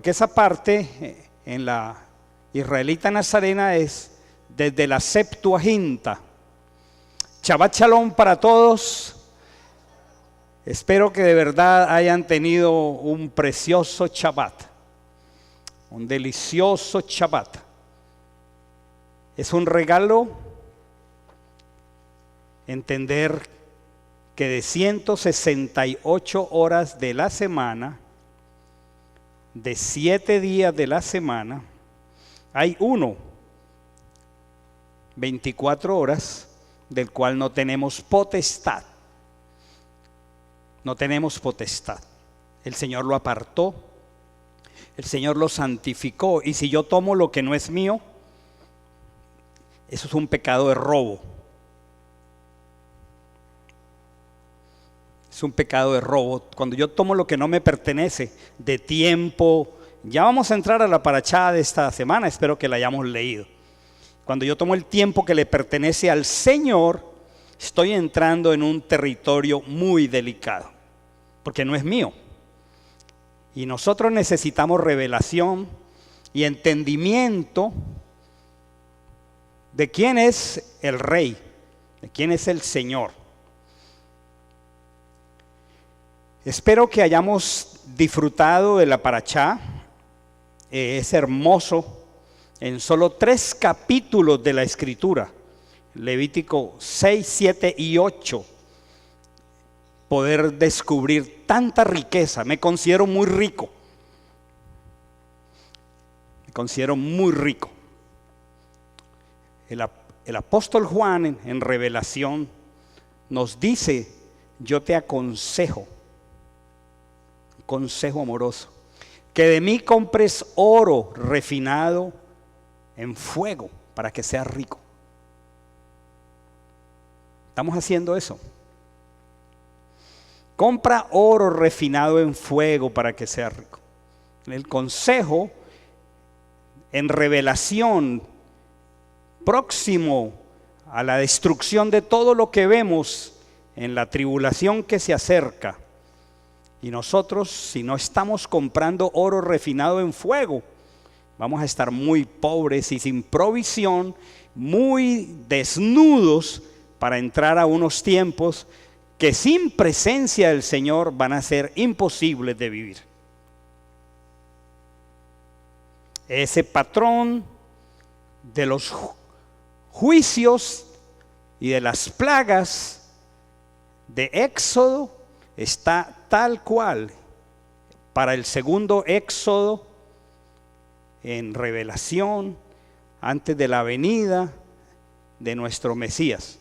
porque esa parte en la israelita nazarena es desde la Septuaginta. Shabbat Shalom para todos. Espero que de verdad hayan tenido un precioso Shabbat, un delicioso Shabbat. Es un regalo entender que de 168 horas de la semana, de 7 días de la semana, hay 24 horas, del cual no tenemos potestad. No tenemos potestad. El Señor lo apartó, el Señor lo santificó, y si yo tomo lo que no es mío, eso es un pecado de robo. Es un pecado de robo. Cuando yo tomo lo que no me pertenece, de tiempo, ya vamos a entrar a la parachá de esta semana, espero que la hayamos leído. Cuando yo tomo el tiempo que le pertenece al Señor, estoy entrando en un territorio muy delicado, porque no es mío. Y nosotros necesitamos revelación y entendimiento de quién es el Rey, de quién es el Señor. Espero que hayamos disfrutado de la parachá. Es hermoso, en solo 3 capítulos de la Escritura, Levítico 6, 7 y 8, poder descubrir tanta riqueza. Me considero muy rico. Me considero muy rico. El apóstol Juan en Revelación nos dice: yo te aconsejo, consejo amoroso, que de mí compres oro refinado en fuego para que seas rico. Estamos haciendo eso. Compra oro refinado en fuego para que seas rico. El consejo en Revelación, próximo a la destrucción de todo lo que vemos en la tribulación que se acerca. Y nosotros, si no estamos comprando oro refinado en fuego, vamos a estar muy pobres y sin provisión, muy desnudos para entrar a unos tiempos que sin presencia del Señor van a ser imposibles de vivir. Ese patrón de los juicios y de las plagas de Éxodo está tal cual para el segundo Éxodo en Revelación, antes de la venida de nuestro Mesías.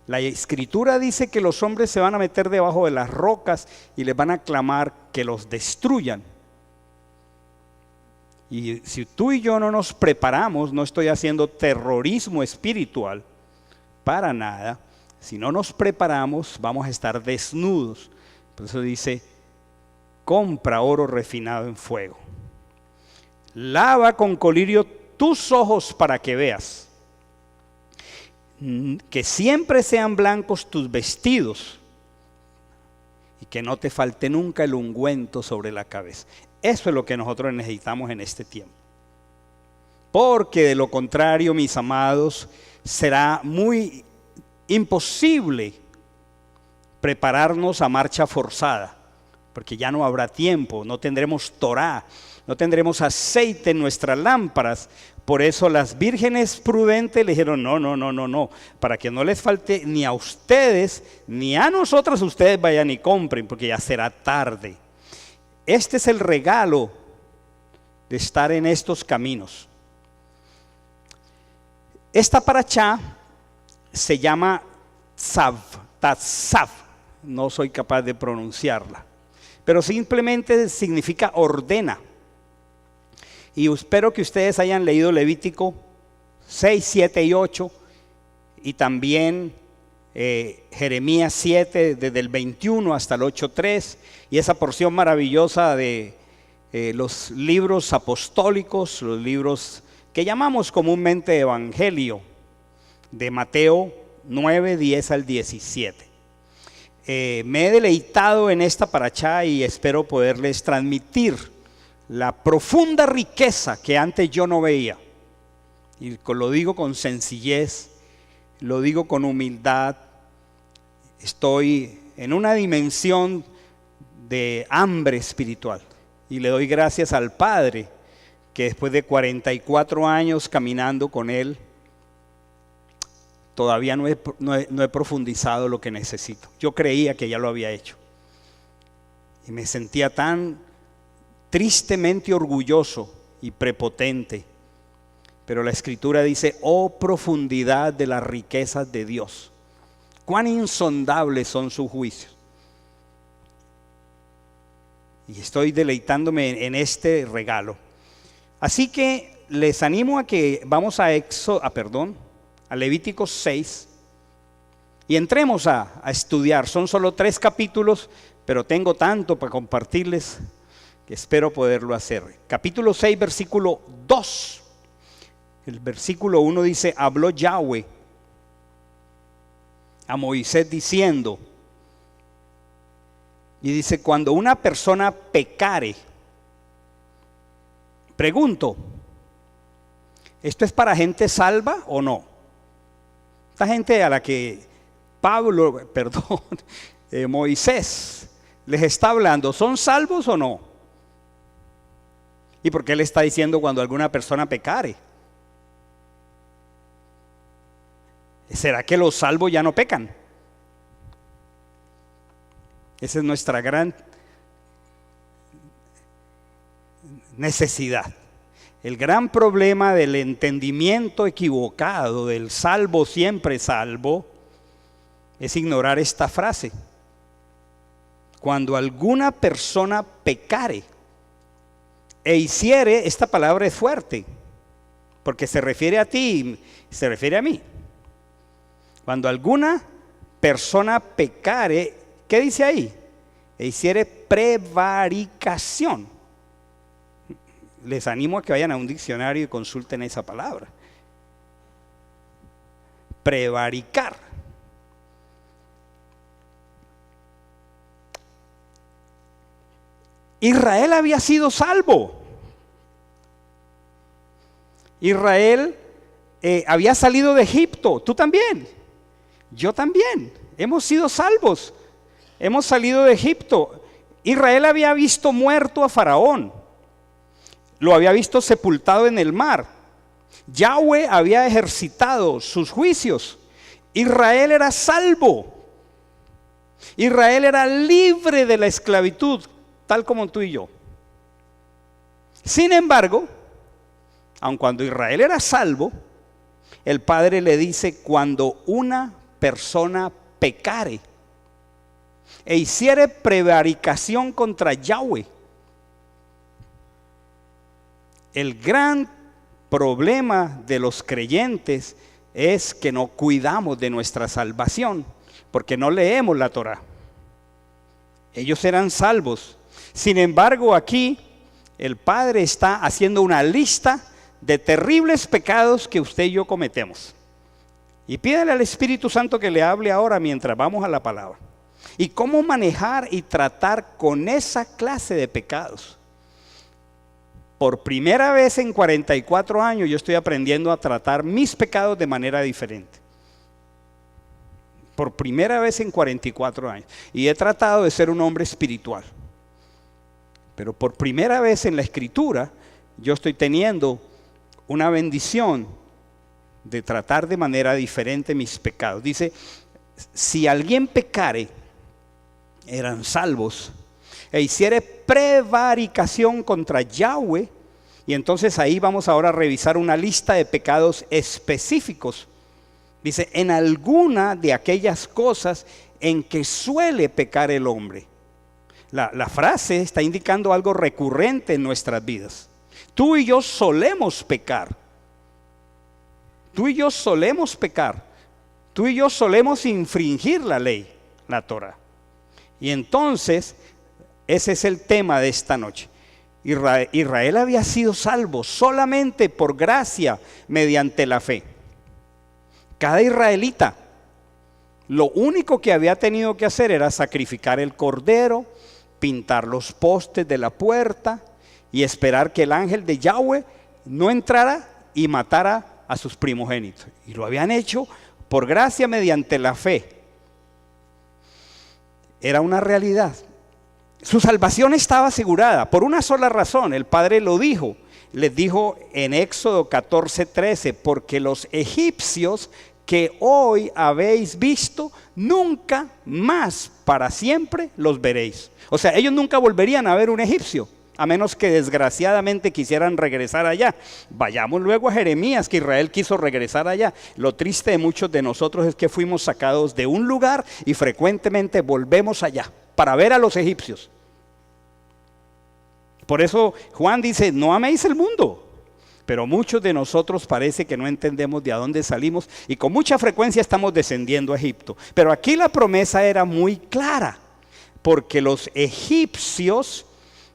La Escritura dice que los hombres se van a meter debajo de las rocas y les van a clamar que los destruyan. Y si tú y yo no nos preparamos, no estoy haciendo terrorismo espiritual, para nada. Si no nos preparamos, vamos a estar desnudos. Por eso dice: compra oro refinado en fuego. Lava con colirio tus ojos para que veas. Que siempre sean blancos tus vestidos y que no te falte nunca el ungüento sobre la cabeza. Eso es lo que nosotros necesitamos en este tiempo. Porque de lo contrario, mis amados, será muy imposible prepararnos a marcha forzada, porque ya no habrá tiempo, no tendremos Torá, no tendremos aceite en nuestras lámparas. Por eso las vírgenes prudentes le dijeron: no, para que no les falte ni a ustedes ni a nosotras, ustedes vayan y compren, porque ya será tarde. Este es el regalo de estar en estos caminos. Esta parachá se llama Tzav, no soy capaz de pronunciarla, pero simplemente significa ordena. Y espero que ustedes hayan leído Levítico 6, 7 y 8 y también Jeremías 7 desde el 21 hasta el 8:3 y esa porción maravillosa de los libros apostólicos, los libros que llamamos comúnmente Evangelio, de Mateo 9, 10 al 17. me he deleitado en esta parashá y espero poderles transmitir la profunda riqueza que antes yo no veía. Y lo digo con sencillez, lo digo con humildad. Estoy en una dimensión de hambre espiritual y le doy gracias al Padre que después de 44 años caminando con Él, todavía no he profundizado lo que necesito. Yo creía que ya lo había hecho y me sentía tan tristemente orgulloso y prepotente, pero la Escritura dice: oh profundidad de las riquezas de Dios, cuán insondables son sus juicios. Y estoy deleitándome en este regalo. Así que les animo a que vamos a Levítico 6 y entremos a estudiar. Son solo 3 capítulos, pero tengo tanto para compartirles que espero poderlo hacer. Capítulo 6, versículo 2. El versículo 1 dice: habló Yahweh a Moisés diciendo, y dice: cuando una persona pecare. Pregunto, ¿esto es para gente salva o no? Esta gente a la que Moisés les está hablando, ¿son salvos o no? ¿Y por qué le está diciendo cuando alguna persona pecare? ¿Será que los salvos ya no pecan? Esa es nuestra gran necesidad. El gran problema del entendimiento equivocado del salvo siempre salvo es ignorar esta frase: cuando alguna persona pecare e hiciere. Esta palabra es fuerte porque se refiere a ti, se refiere a mí. Cuando alguna persona pecare, ¿qué dice ahí? E hiciere prevaricación. Les animo a que vayan a un diccionario y consulten esa palabra. Prevaricar. Israel había sido salvo. Israel había salido de Egipto. Tú también. Yo también. Hemos sido salvos. Hemos salido de Egipto. Israel había visto muerto a Faraón. Lo había visto sepultado en el mar. Yahweh había ejercitado sus juicios. Israel era salvo. Israel era libre de la esclavitud, tal como tú y yo. Sin embargo, aun cuando Israel era salvo, el Padre le dice: cuando una persona pecare e hiciere prevaricación contra Yahweh. El gran problema de los creyentes es que no cuidamos de nuestra salvación, porque no leemos la Torá. Ellos eran salvos. Sin embargo, aquí el Padre está haciendo una lista de terribles pecados que usted y yo cometemos. Y pídale al Espíritu Santo que le hable ahora mientras vamos a la palabra. Y cómo manejar y tratar con esa clase de pecados. Por primera vez en 44 años yo estoy aprendiendo a tratar mis pecados de manera diferente. Por primera vez en 44 años. Y he tratado de ser un hombre espiritual. Pero por primera vez en la Escritura yo estoy teniendo una bendición de tratar de manera diferente mis pecados. Dice: si alguien pecare, eran salvos, e hiciere prevaricación contra Yahweh. Y entonces ahí vamos ahora a revisar una lista de pecados específicos. Dice: en alguna de aquellas cosas en que suele pecar el hombre. La frase está indicando algo recurrente en nuestras vidas. Tú y yo solemos pecar. Tú y yo solemos pecar. Tú y yo solemos infringir la ley, la Torá. Y entonces ese es el tema de esta noche. Israel había sido salvo solamente por gracia mediante la fe. Cada israelita Lo único que había tenido que hacer era sacrificar el cordero, pintar los postes de la puerta y esperar que el ángel de Yahweh no entrara y matara a sus primogénitos. Y lo habían hecho por gracia mediante la fe. Era una realidad. Su salvación estaba asegurada por una sola razón. El Padre lo dijo. Les dijo en Éxodo 14:13, porque los egipcios que hoy habéis visto, nunca más para siempre los veréis. O sea, ellos nunca volverían a ver un egipcio, a menos que desgraciadamente quisieran regresar allá. Vayamos luego a Jeremías, que Israel quiso regresar allá. Lo triste de muchos de nosotros es que fuimos sacados de un lugar y frecuentemente volvemos allá para ver a los egipcios. Por eso Juan dice, no améis el mundo. Pero muchos de nosotros parece que no entendemos de a dónde salimos y con mucha frecuencia estamos descendiendo a Egipto. Pero aquí la promesa era muy clara, porque los egipcios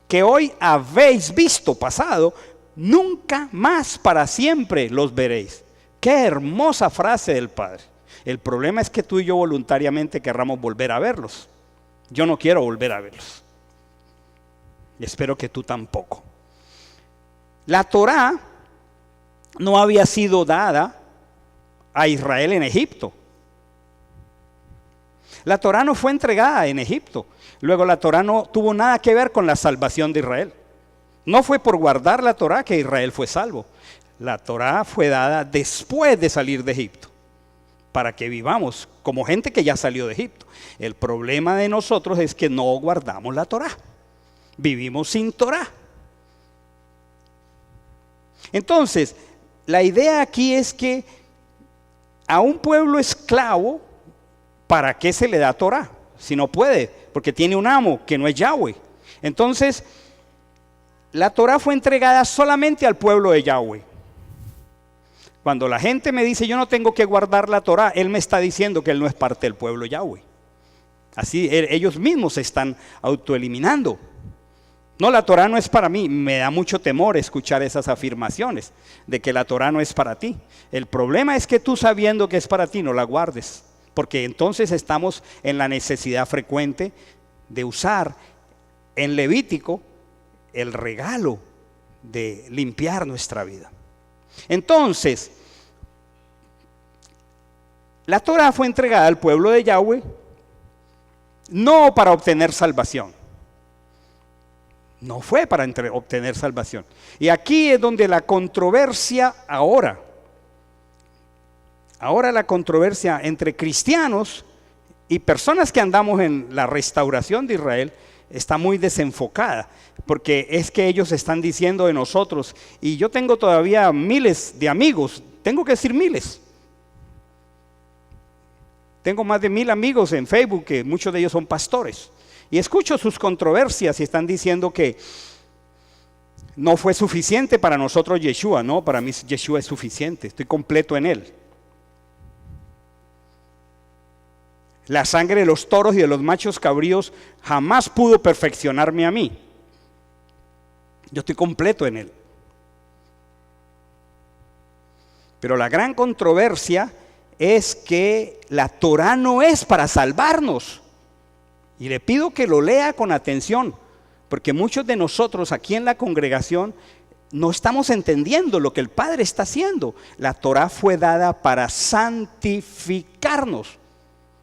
que hoy habéis visto pasado, nunca más para siempre los veréis. Qué hermosa frase del Padre. El problema es que tú y yo voluntariamente querramos volver a verlos. Yo no quiero volver a verlos. Y espero que tú tampoco. La Torá no había sido dada a Israel en Egipto. La Torá no fue entregada en Egipto. Luego la Torá no tuvo nada que ver con la salvación de Israel. No fue por guardar la Torá que Israel fue salvo. La Torá fue dada después de salir de Egipto, para que vivamos como gente que ya salió de Egipto. El problema de nosotros es que no guardamos la Torá. Vivimos sin Torá. Entonces, la idea aquí es que a un pueblo esclavo, ¿para qué se le da Torá? Si no puede, porque tiene un amo que no es Yahweh. Entonces, la Torá fue entregada solamente al pueblo de Yahweh. Cuando la gente me dice, yo no tengo que guardar la Torá, él me está diciendo que él no es parte del pueblo Yahweh. Así ellos mismos se están autoeliminando. No, la Torá no es para mí. Me da mucho temor escuchar esas afirmaciones de que la Torá no es para ti. El problema es que tú, sabiendo que es para ti, no la guardes, porque entonces estamos en la necesidad frecuente de usar en Levítico el regalo de limpiar nuestra vida. Entonces, la Torá fue entregada al pueblo de Yahweh no para obtener salvación. No fue para obtener salvación. Y aquí es donde la controversia ahora la controversia entre cristianos y personas que andamos en la restauración de Israel está muy desenfocada, porque es que ellos están diciendo de nosotros, y yo tengo todavía miles de amigos, tengo que decir miles. Tengo más de 1000 amigos en Facebook, que muchos de ellos son pastores. Y escucho sus controversias y están diciendo que no fue suficiente para nosotros Yeshua. No, para mí Yeshua es suficiente, estoy completo en él. La sangre de los toros y de los machos cabríos jamás pudo perfeccionarme a mí. Yo estoy completo en él. Pero la gran controversia es que la Torá no es para salvarnos. Y le pido que lo lea con atención, porque muchos de nosotros aquí en la congregación no estamos entendiendo lo que el Padre está haciendo. La Torá fue dada para santificarnos.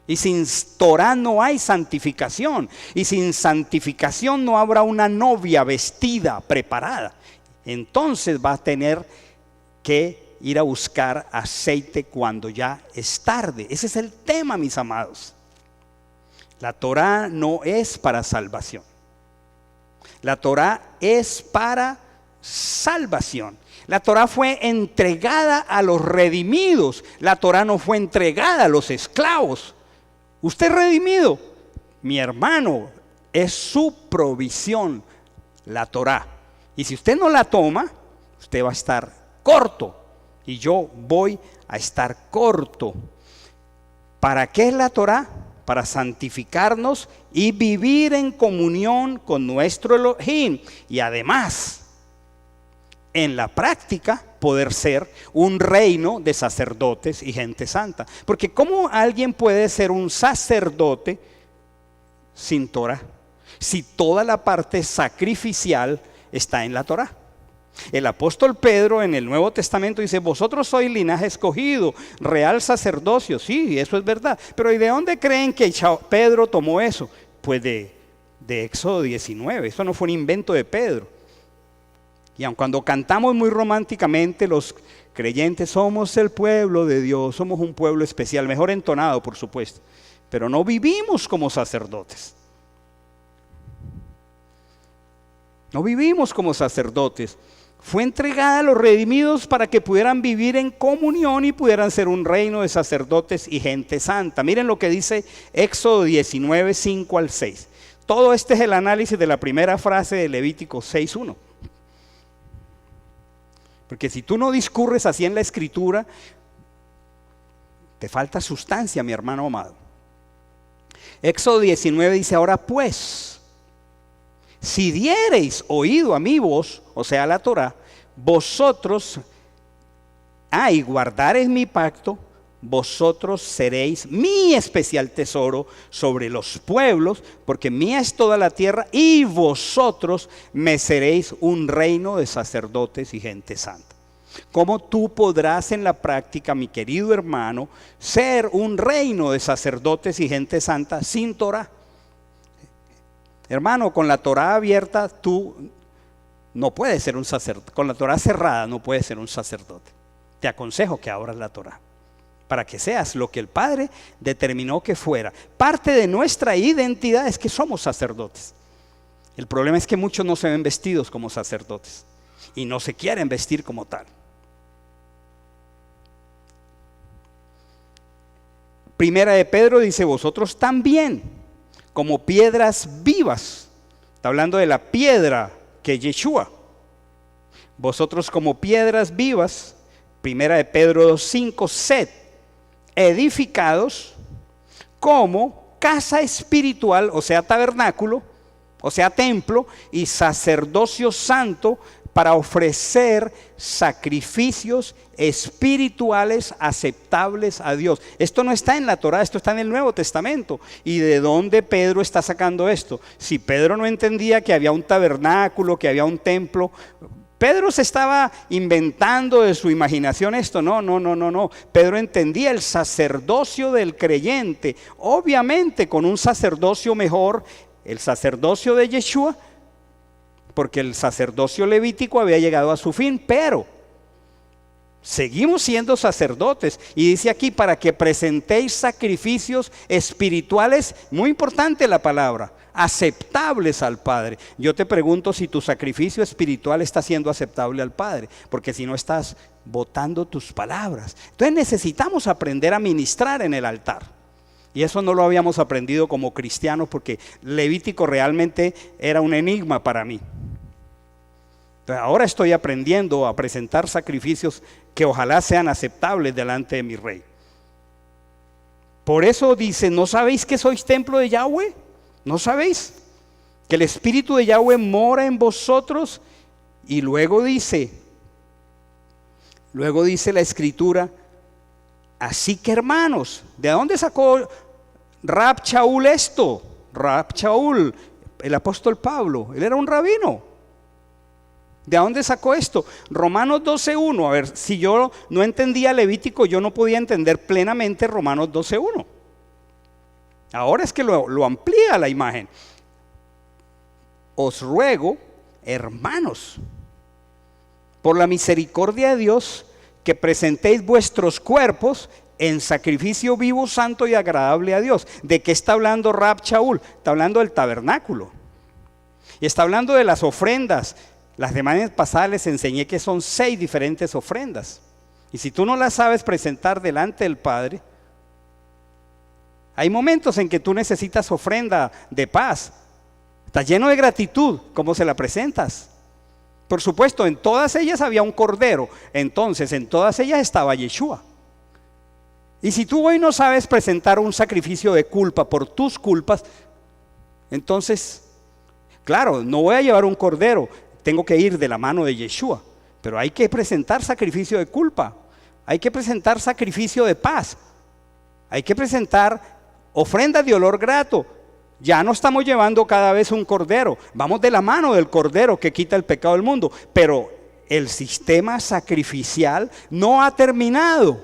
Y sin Torá no hay santificación. Y sin santificación no habrá una novia vestida, preparada. Entonces va a tener que ir a buscar aceite cuando ya es tarde. Ese es el tema, mis amados. La Torá no es para salvación. La Torá es para salvación. La Torá fue entregada a los redimidos. La Torá no fue entregada a los esclavos. Usted es redimido, mi hermano, es su provisión la Torá. Y si usted no la toma, usted va a estar corto. Y yo voy a estar corto. ¿Para qué es la Torá? Para santificarnos y vivir en comunión con nuestro Elohim. Y además, en la práctica poder ser un reino de sacerdotes y gente santa. Porque ¿cómo alguien puede ser un sacerdote sin Torah? Si toda la parte sacrificial está en la Torah. El apóstol Pedro en el Nuevo Testamento dice: vosotros sois linaje escogido, real sacerdocio. Sí, eso es verdad. Pero ¿y de dónde creen que Pedro tomó eso? Pues de Éxodo 19. Eso no fue un invento de Pedro. Y aun cuando cantamos muy románticamente, los creyentes somos el pueblo de Dios, somos un pueblo especial, mejor entonado por supuesto, pero no vivimos como sacerdotes. No vivimos como sacerdotes. Fue entregada a los redimidos para que pudieran vivir en comunión y pudieran ser un reino de sacerdotes y gente santa. Miren lo que dice Éxodo 19, 5 al 6. Todo este es el análisis de la primera frase de Levítico 6:1. Porque si tú no discurres así en la escritura, te falta sustancia, mi hermano amado. Éxodo 19 dice: ahora pues, si diereis oído a mi voz, o sea, a la Torah, vosotros, y guardareis mi pacto, vosotros seréis mi especial tesoro sobre los pueblos, porque mía es toda la tierra, y vosotros me seréis un reino de sacerdotes y gente santa. ¿Cómo tú podrás en la práctica, mi querido hermano, ser un reino de sacerdotes y gente santa sin Torah? Hermano, con la Torah abierta tú no puedes ser un sacerdote. Con la Torah cerrada no puedes ser un sacerdote. Te aconsejo que abras la Torah para que seas lo que el Padre determinó que fuera. Parte de nuestra identidad es que somos sacerdotes. El problema es que muchos no se ven vestidos como sacerdotes y no se quieren vestir como tal. Primera de Pedro dice: vosotros también, como piedras vivas. Está hablando de la piedra que es Yeshua. Vosotros como piedras vivas, primera de Pedro 2:5, sed edificados como casa espiritual, o sea, tabernáculo, o sea, templo, y sacerdocio santo, para ofrecer sacrificios espirituales aceptables a Dios. Esto no está en la Torah, esto está en el Nuevo Testamento. ¿Y de dónde Pedro está sacando esto? Si Pedro no entendía que había un tabernáculo, que había un templo, Pedro se estaba inventando de su imaginación esto. No. Pedro entendía el sacerdocio del creyente, obviamente con un sacerdocio mejor, el sacerdocio de Yeshua, porque el sacerdocio levítico había llegado a su fin, pero seguimos siendo sacerdotes. Y dice aquí: para que presentéis sacrificios espirituales, muy importante la palabra, aceptables al Padre. Yo te pregunto si tu sacrificio espiritual está siendo aceptable al Padre, porque si no estás botando tus palabras. Entonces necesitamos aprender a ministrar en el altar. Y eso no lo habíamos aprendido como cristianos, porque Levítico realmente era un enigma para mí. Ahora estoy aprendiendo a presentar sacrificios que ojalá sean aceptables delante de mi Rey. Por eso dice: ¿no sabéis que sois templo de Yahweh? ¿No sabéis que el Espíritu de Yahweh mora en vosotros? Y luego dice la Escritura: así que, hermanos, ¿de dónde sacó Rab Shaul esto? Rab Shaul, el apóstol Pablo, él era un rabino. ¿De dónde sacó esto? Romanos 12:1. A ver, si yo no entendía Levítico, yo no podía entender plenamente Romanos 12:1. Ahora es que lo amplía la imagen. Os ruego, hermanos, por la misericordia de Dios, que presentéis vuestros cuerpos en sacrificio vivo, santo y agradable a Dios. ¿De qué está hablando Rab Shaul? Está hablando del tabernáculo. Y está hablando de las ofrendas. Las semanas pasadas les enseñé que son 6 diferentes ofrendas. Y si tú no las sabes presentar delante del Padre, hay momentos en que tú necesitas ofrenda de paz. Estás lleno de gratitud. ¿Cómo se la presentas? Por supuesto, en todas ellas había un cordero. Entonces, en todas ellas estaba Yeshua. Y si tú hoy no sabes presentar un sacrificio de culpa por tus culpas, entonces, claro, no voy a llevar un cordero. Tengo que ir de la mano de Yeshua. Pero hay que presentar sacrificio de culpa, hay que presentar sacrificio de paz, hay que presentar ofrenda de olor grato. Ya no estamos llevando cada vez un cordero, vamos de la mano del cordero que quita el pecado del mundo, pero el sistema sacrificial no ha terminado.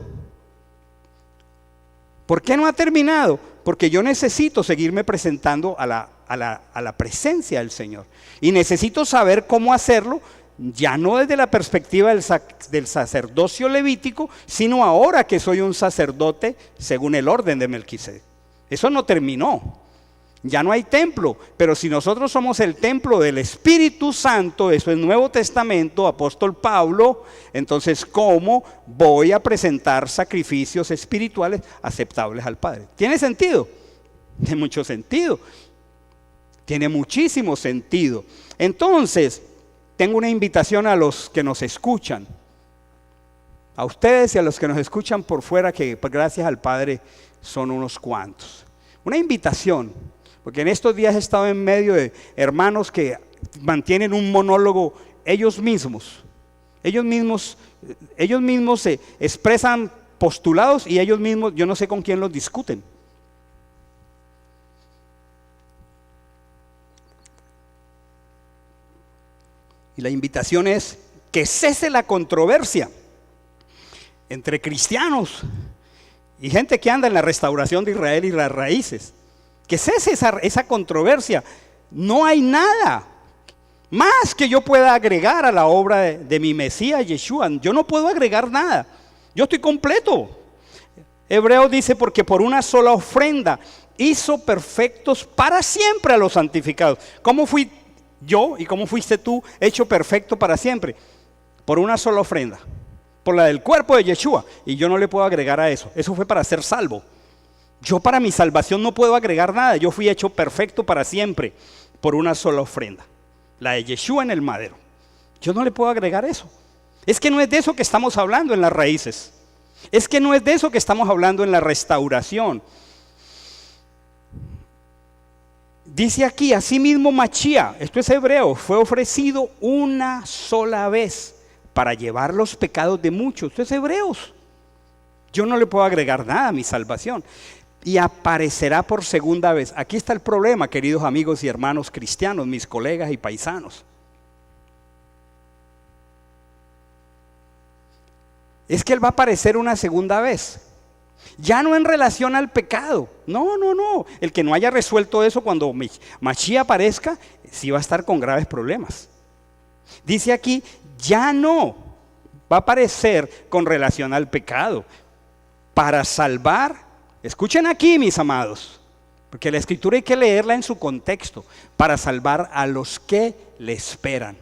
¿Por qué no ha terminado? Porque yo necesito seguirme presentando a la presencia del Señor. Y necesito saber cómo hacerlo, ya no desde la perspectiva del sacerdocio levítico, sino ahora que soy un sacerdote según el orden de Melquisedec. Eso no terminó. Ya no hay templo, pero si nosotros somos el templo del Espíritu Santo, eso es Nuevo Testamento, apóstol Pablo, entonces ¿cómo voy a presentar sacrificios espirituales aceptables al Padre? ¿Tiene sentido? Tiene mucho sentido, tiene muchísimo sentido. Entonces, tengo una invitación a los que nos escuchan, a ustedes y a los que nos escuchan por fuera, que gracias al Padre son unos cuantos. Una invitación. Porque en estos días he estado en medio de hermanos que mantienen un monólogo ellos mismos se expresan postulados y ellos mismos, yo no sé con quién los discuten. Y la invitación es que cese la controversia entre cristianos y gente que anda en la restauración de Israel y las raíces. Que cese esa controversia. No hay nada más que yo pueda agregar a la obra de mi Mesías Yeshua. Yo no puedo agregar nada. Yo estoy completo. Hebreos dice, porque por una sola ofrenda hizo perfectos para siempre a los santificados. ¿Cómo fui yo y cómo fuiste tú hecho perfecto para siempre? Por una sola ofrenda, por la del cuerpo de Yeshua. Y yo no le puedo agregar a eso. Eso fue para ser salvo. Yo para mi salvación no puedo agregar nada. Yo fui hecho perfecto para siempre por una sola ofrenda, la de Yeshua en el madero. Yo no le puedo agregar eso. Es que no es de eso que estamos hablando en las raíces. Es que no es de eso que estamos hablando en la restauración. Dice aquí, asimismo Machía, esto es hebreo, fue ofrecido una sola vez para llevar los pecados de muchos. Esto es hebreos. Yo no le puedo agregar nada a mi salvación. Y aparecerá por segunda vez. Aquí está el problema, queridos amigos y hermanos cristianos, mis colegas y paisanos. Es que Él va a aparecer una segunda vez. Ya no en relación al pecado. No. El que no haya resuelto eso cuando Mashiach aparezca, sí va a estar con graves problemas. Dice aquí, ya no va a aparecer con relación al pecado. Para salvar. Escuchen aquí, mis amados, porque la escritura hay que leerla en su contexto, para salvar a los que le esperan.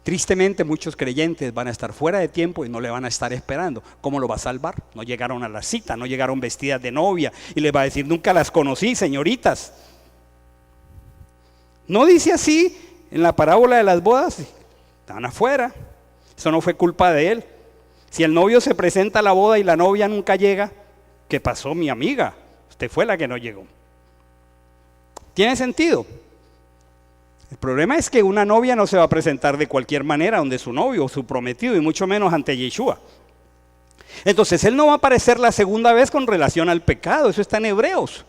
Tristemente muchos creyentes van a estar fuera de tiempo y no le van a estar esperando. ¿Cómo lo va a salvar? No llegaron a la cita, no llegaron vestidas de novia y les va a decir, nunca las conocí, señoritas. No dice así en la parábola de las bodas, están afuera, eso no fue culpa de él. Si el novio se presenta a la boda y la novia nunca llega, ¿qué pasó, mi amiga? Usted fue la que no llegó. ¿Tiene sentido? El problema es que una novia no se va a presentar de cualquier manera donde su novio o su prometido, y mucho menos ante Yeshua. Entonces Él no va a aparecer la segunda vez con relación al pecado, eso está en Hebreos.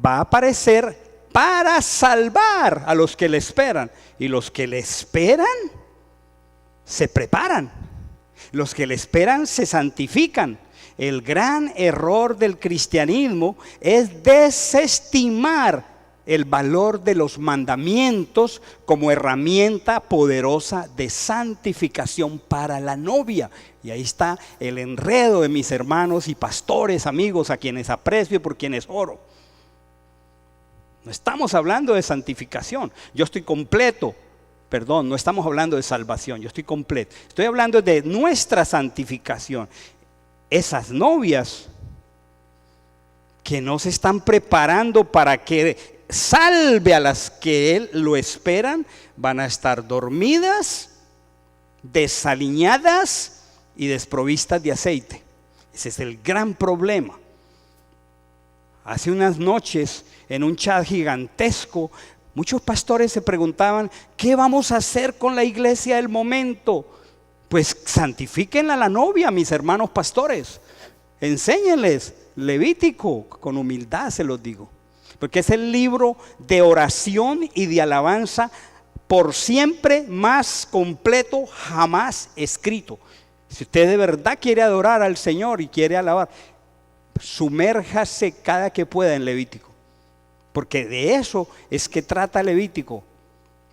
Va a aparecer para salvar a los que le esperan. Y los que le esperan se preparan. Los que le esperan se santifican. El gran error del cristianismo es desestimar el valor de los mandamientos como herramienta poderosa de santificación para la novia. Y ahí está el enredo de mis hermanos y pastores, amigos, a quienes aprecio y por quienes oro. No estamos hablando de santificación. Yo estoy completo. Perdón, no estamos hablando de salvación. Yo estoy completo. Estoy hablando de nuestra santificación. Esas novias que no se están preparando para que salve a las que Él lo esperan, van a estar dormidas, desaliñadas y desprovistas de aceite. Ese es el gran problema. Hace unas noches en un chat gigantesco Muchos pastores se preguntaban, ¿qué vamos a hacer con la iglesia del momento? Pues santifíquenla a la novia, mis hermanos pastores. Enséñenles Levítico, con humildad se los digo. Porque es el libro de oración y de alabanza por siempre más completo jamás escrito. Si usted de verdad quiere adorar al Señor y quiere alabar, sumérjase cada que pueda en Levítico. Porque de eso es que trata Levítico,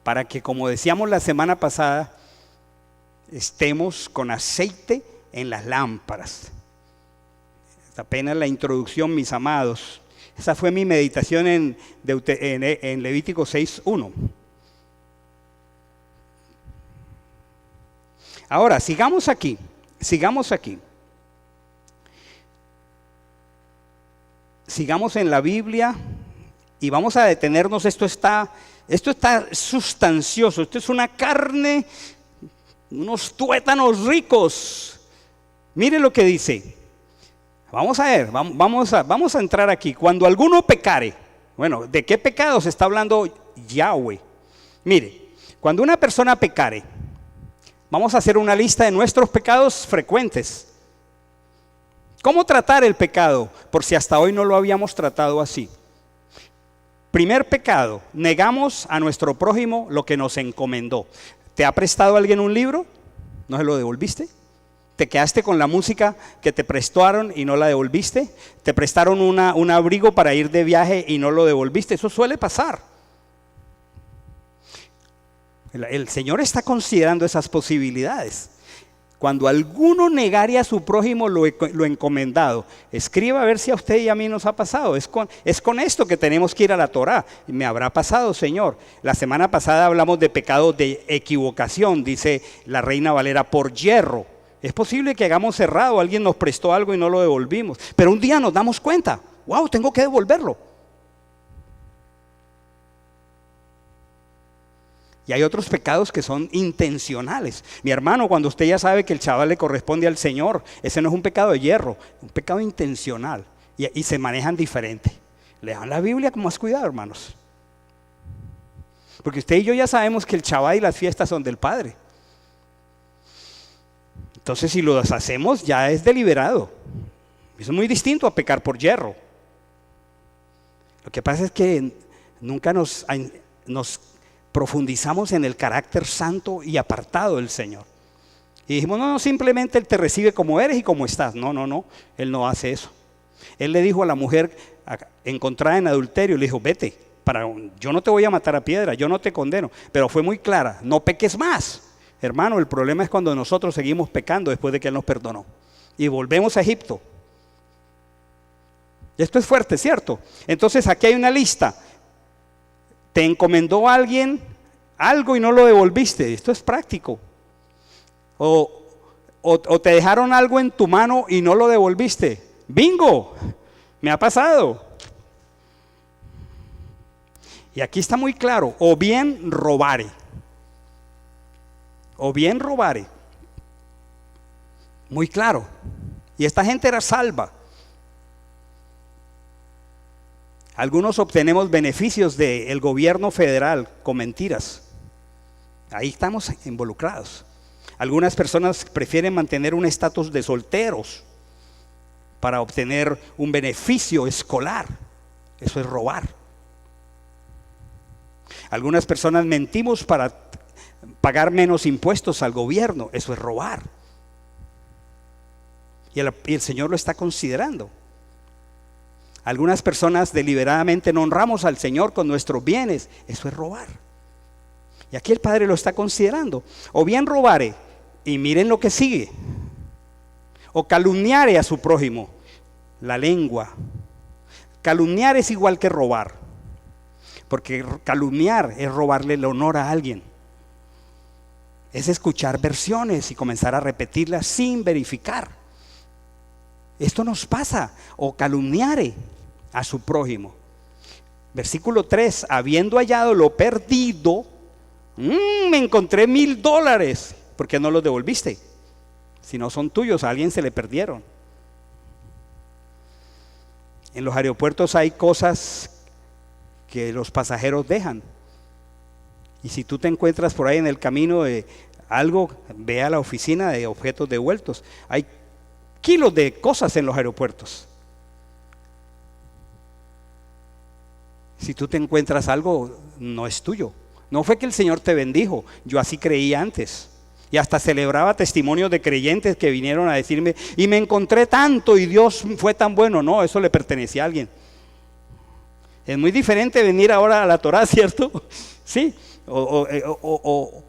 para que, como decíamos la semana pasada, estemos con aceite en las lámparas. Apenas la introducción, mis amados. Esa fue mi meditación en Levítico 6:1. Ahora, sigamos aquí. Sigamos en la Biblia. Y vamos a detenernos, esto está sustancioso, esto es una carne, unos tuétanos ricos. Mire lo que dice. Vamos a ver, vamos a entrar aquí. Cuando alguno pecare, bueno, ¿de qué pecados está hablando Yahweh? Mire, cuando una persona pecare, vamos a hacer una lista de nuestros pecados frecuentes. ¿Cómo tratar el pecado? Por si hasta hoy no lo habíamos tratado así. Primer pecado, negamos a nuestro prójimo lo que nos encomendó. ¿Te ha prestado alguien un libro? ¿No se lo devolviste? ¿Te quedaste con la música que te prestaron y no la devolviste? ¿Te prestaron un abrigo para ir de viaje y no lo devolviste? Eso suele pasar. El Señor está considerando esas posibilidades. Cuando alguno negare a su prójimo lo encomendado, escriba a ver si a usted y a mí nos ha pasado. Es con esto que tenemos que ir a la Torá. Me habrá pasado, Señor. La semana pasada hablamos de pecado de equivocación, dice la Reina Valera, por yerro. Es posible que hagamos errado, alguien nos prestó algo y no lo devolvimos. Pero un día nos damos cuenta, wow, tengo que devolverlo. Y hay otros pecados que son intencionales. Mi hermano, cuando usted ya sabe que el chaval le corresponde al Señor, ese no es un pecado de hierro, un pecado intencional. Y se manejan diferente. Lean la Biblia con más cuidado, hermanos. Porque usted y yo ya sabemos que el chaval y las fiestas son del Padre. Entonces, si lo hacemos, ya es deliberado. Eso es muy distinto a pecar por hierro. Lo que pasa es que nunca nos profundizamos en el carácter santo y apartado del Señor. Y dijimos, no, simplemente Él te recibe como eres y como estás. No, Él no hace eso. Él le dijo a la mujer encontrada en adulterio, le dijo, vete, yo no te voy a matar a piedra, yo no te condeno. Pero fue muy clara, no peques más. Hermano, el problema es cuando nosotros seguimos pecando después de que Él nos perdonó. Y volvemos a Egipto. Y esto es fuerte, ¿cierto? Entonces aquí hay una lista. Te encomendó alguien algo y no lo devolviste. Esto es práctico. O te dejaron algo en tu mano y no lo devolviste. ¡Bingo! Me ha pasado. Y aquí está muy claro. O bien robare. Muy claro. Y esta gente era salva. Algunos obtenemos beneficios del gobierno federal con mentiras. Ahí estamos involucrados. Algunas personas prefieren mantener un estatus de solteros para obtener un beneficio escolar. Eso es robar. Algunas personas mentimos para pagar menos impuestos al gobierno. Eso es robar. Y el Señor lo está considerando. Algunas personas deliberadamente no honramos al Señor con nuestros bienes. Eso es robar. Y aquí el Padre lo está considerando. O bien robare, y miren lo que sigue. O calumniare a su prójimo. La lengua. Calumniar es igual que robar. Porque calumniar es robarle el honor a alguien. Es escuchar versiones y comenzar a repetirlas sin verificar. Esto nos pasa. O calumniare a su prójimo. Versículo 3, habiendo hallado lo perdido, me encontré $1,000. ¿Por qué no los devolviste? Si no son tuyos, a alguien se le perdieron. En los aeropuertos hay cosas que los pasajeros dejan. Y si tú te encuentras por ahí en el camino de algo, ve a la oficina de objetos devueltos. Hay kilos de cosas en los aeropuertos. Si tú te encuentras algo, no es tuyo. No fue que el Señor te bendijo, yo así creía antes. Y hasta celebraba testimonios de creyentes que vinieron a decirme, y me encontré tanto y Dios fue tan bueno. No, eso le pertenecía a alguien. Es muy diferente venir ahora a la Torá, ¿cierto? Sí, o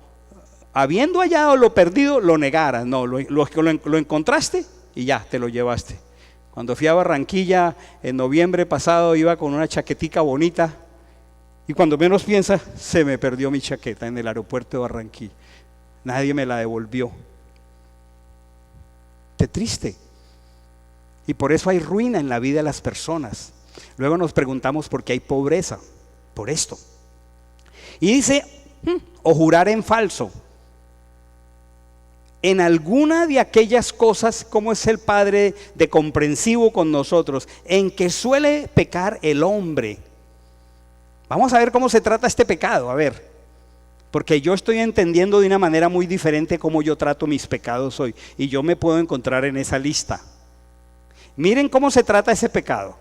habiendo hallado lo perdido, lo negaras. No, lo encontraste y ya, te lo llevaste. Cuando fui a Barranquilla en noviembre pasado, iba con una chaquetica bonita y cuando menos piensa, se me perdió mi chaqueta en el aeropuerto de Barranquilla. Nadie me la devolvió. Qué triste. Y por eso hay ruina en la vida de las personas. Luego nos preguntamos por qué hay pobreza. Por esto. Y dice, o jurar en falso. En alguna de aquellas cosas, como es el Padre de comprensivo con nosotros, en que suele pecar el hombre. Vamos a ver cómo se trata este pecado, a ver. Porque yo estoy entendiendo de una manera muy diferente cómo yo trato mis pecados hoy. Y yo me puedo encontrar en esa lista. Miren cómo se trata ese pecado.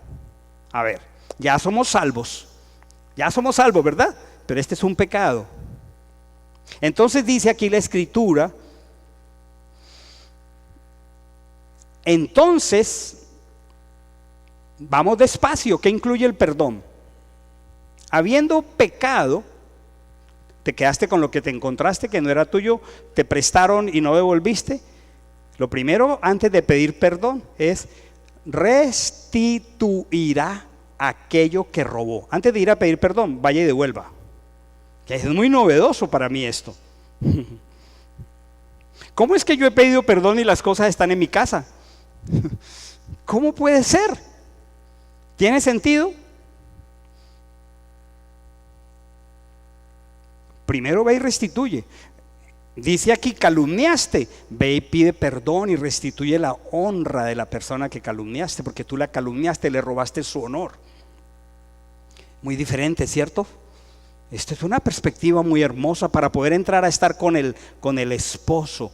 A ver, ya somos salvos. Ya somos salvos, ¿verdad? Pero este es un pecado. Entonces dice aquí la Escritura. Entonces, vamos despacio. ¿Qué incluye el perdón? Habiendo pecado, te quedaste con lo que te encontraste que no era tuyo, te prestaron y no devolviste. Lo primero, antes de pedir perdón, es restituirá aquello que robó. Antes de ir a pedir perdón, vaya y devuelva. Que es muy novedoso para mí esto. ¿Cómo es que yo he pedido perdón y las cosas están en mi casa? ¿Cómo puede ser? ¿Tiene sentido? Primero ve y restituye. Dice aquí, calumniaste, ve y pide perdón y restituye la honra de la persona que calumniaste, porque tú la calumniaste, le robaste su honor. Muy diferente, ¿cierto? Esta es una perspectiva muy hermosa para poder entrar a estar con el esposo.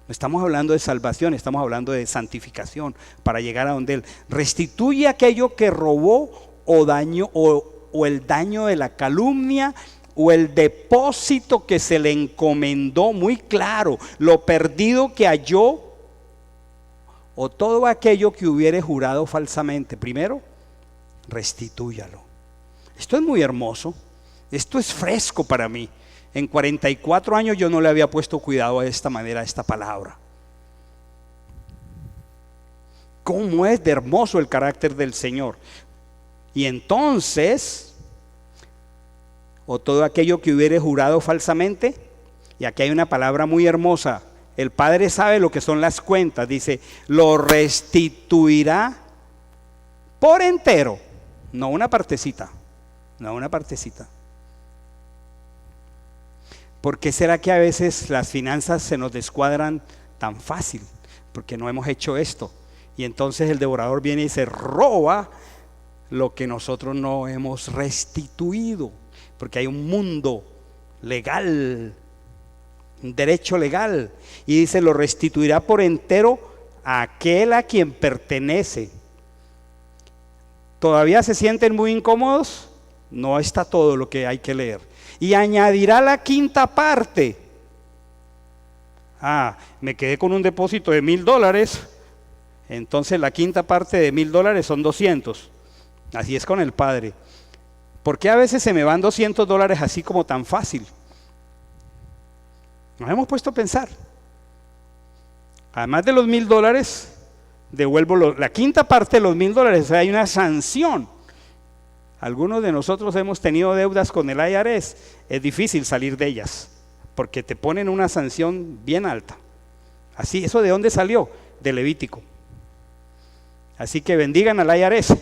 No estamos hablando de salvación, estamos hablando de santificación para llegar a donde Él restituye aquello que robó o daño o el daño de la calumnia o el depósito que se le encomendó, muy claro, lo perdido que halló o todo aquello que hubiere jurado falsamente. Primero, restitúyalo. Esto es muy hermoso, esto es fresco para mí. En 44 años yo no le había puesto cuidado a esta manera, a esta palabra. ¿Cómo es de hermoso el carácter del Señor? Y entonces, o todo aquello que hubiere jurado falsamente, y aquí hay una palabra muy hermosa, el Padre sabe lo que son las cuentas, dice, lo restituirá por entero, no una partecita, no una partecita. ¿Por qué será que a veces las finanzas se nos descuadran tan fácil? Porque no hemos hecho esto. Y entonces el devorador viene y se roba lo que nosotros no hemos restituido. Porque hay un mundo legal, un derecho legal. Y dice, lo restituirá por entero a aquel a quien pertenece. ¿Todavía se sienten muy incómodos? No está todo lo que hay que leer. Y añadirá la quinta parte. Me quedé con un depósito de $1,000. Entonces la quinta parte de $1,000 son 200. Así es con el Padre. ¿Por qué a veces se me van $200 así como tan fácil? Nos hemos puesto a pensar. Además de los $1,000, devuelvo la quinta parte de los $1,000. O sea, hay una sanción. Algunos de nosotros hemos tenido deudas con el IRS. Es difícil salir de ellas porque te ponen una sanción bien alta. Así, ¿eso de dónde salió? De Levítico. Así que bendigan al IRS.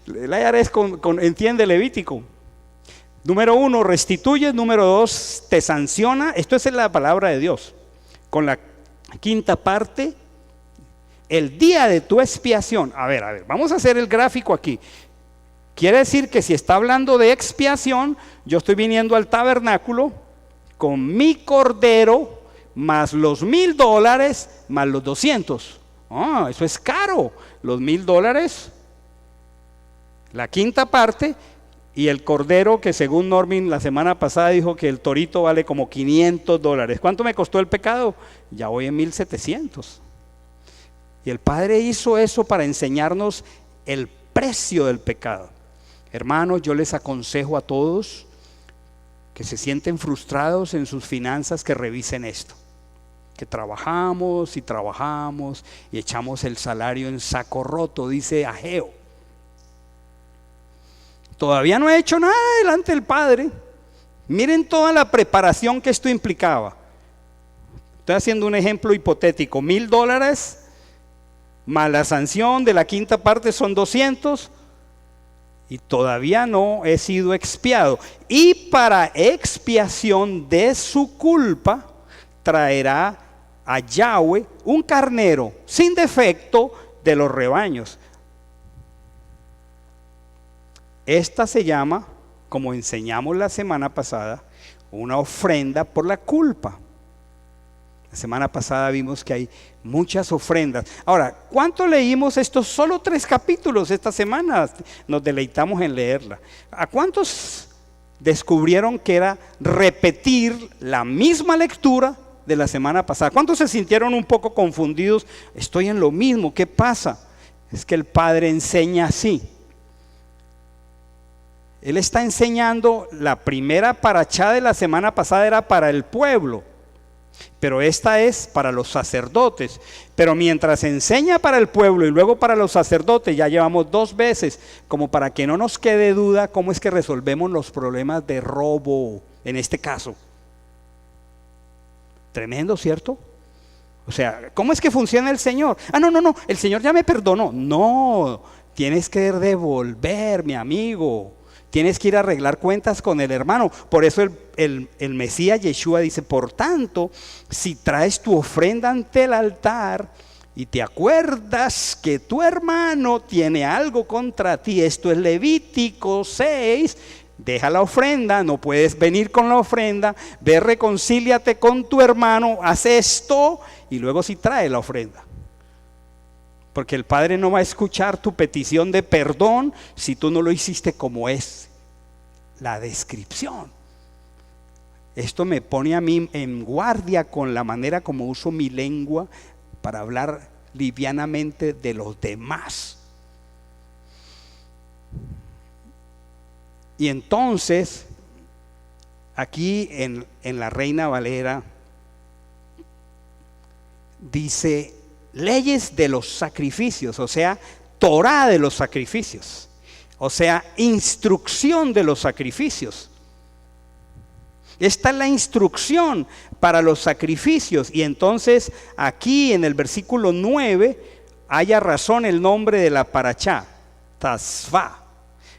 El IRS entiende Levítico. Número 1, restituye. Número 2, te sanciona. Esto es la palabra de Dios. Con la quinta parte, el día de tu expiación. A ver, vamos a hacer el gráfico aquí. quiere decir que si está hablando de expiación, yo estoy viniendo al tabernáculo con mi cordero más los $1,000 más los 200. Eso es caro. Los $1,000, la quinta parte, y el cordero que según Normin la semana pasada dijo que el torito vale como $500. ¿Cuánto me costó el pecado? Ya voy en 1,700. Y el Padre hizo eso para enseñarnos el precio del pecado. Hermanos, yo les aconsejo a todos que se sienten frustrados en sus finanzas que revisen esto. Que trabajamos y trabajamos y echamos el salario en saco roto, dice Ageo. Todavía no he hecho nada delante del Padre. Miren toda la preparación que esto implicaba. Estoy haciendo un ejemplo hipotético. $1,000 más la sanción de la quinta parte son 200 y todavía no he sido expiado. Y para expiación de su culpa traerá a Yahweh un carnero sin defecto de los rebaños. Esta se llama, como enseñamos la semana pasada, una ofrenda por la culpa. La semana pasada vimos que hay muchas ofrendas. Ahora, ¿cuánto leímos estos solo 3 capítulos esta semana? Nos deleitamos en leerla. ¿A cuántos descubrieron que era repetir la misma lectura de la semana pasada? ¿Cuántos se sintieron un poco confundidos? Estoy en lo mismo, ¿qué pasa? Es que el Padre enseña así. Él está enseñando, la primera parachá de la semana pasada era para el pueblo, pero esta es para los sacerdotes. Pero mientras enseña para el pueblo y luego para los sacerdotes, ya llevamos 2 veces, como para que no nos quede duda cómo es que resolvemos los problemas de robo en este caso. Tremendo, ¿cierto? O sea, ¿cómo es que funciona el Señor? No, el Señor ya me perdonó. No, tienes que devolver, mi amigo. Tienes que ir a arreglar cuentas con el hermano. Por eso el Mesías Yeshua dice: por tanto, si traes tu ofrenda ante el altar y te acuerdas que tu hermano tiene algo contra ti, esto es Levítico 6, deja la ofrenda, no puedes venir con la ofrenda, ve, reconcíliate con tu hermano, haz esto y luego sí trae la ofrenda. Porque el Padre no va a escuchar tu petición de perdón si tú no lo hiciste como es la descripción. Esto me pone a mí en guardia con la manera como uso mi lengua para hablar livianamente de los demás. Y entonces, aquí en la Reina Valera dice: leyes de los sacrificios, o sea, Torá de los sacrificios, o sea, instrucción de los sacrificios. Esta es la instrucción para los sacrificios. Y entonces aquí en el versículo 9 haya razón el nombre de la parachá, Tasfá.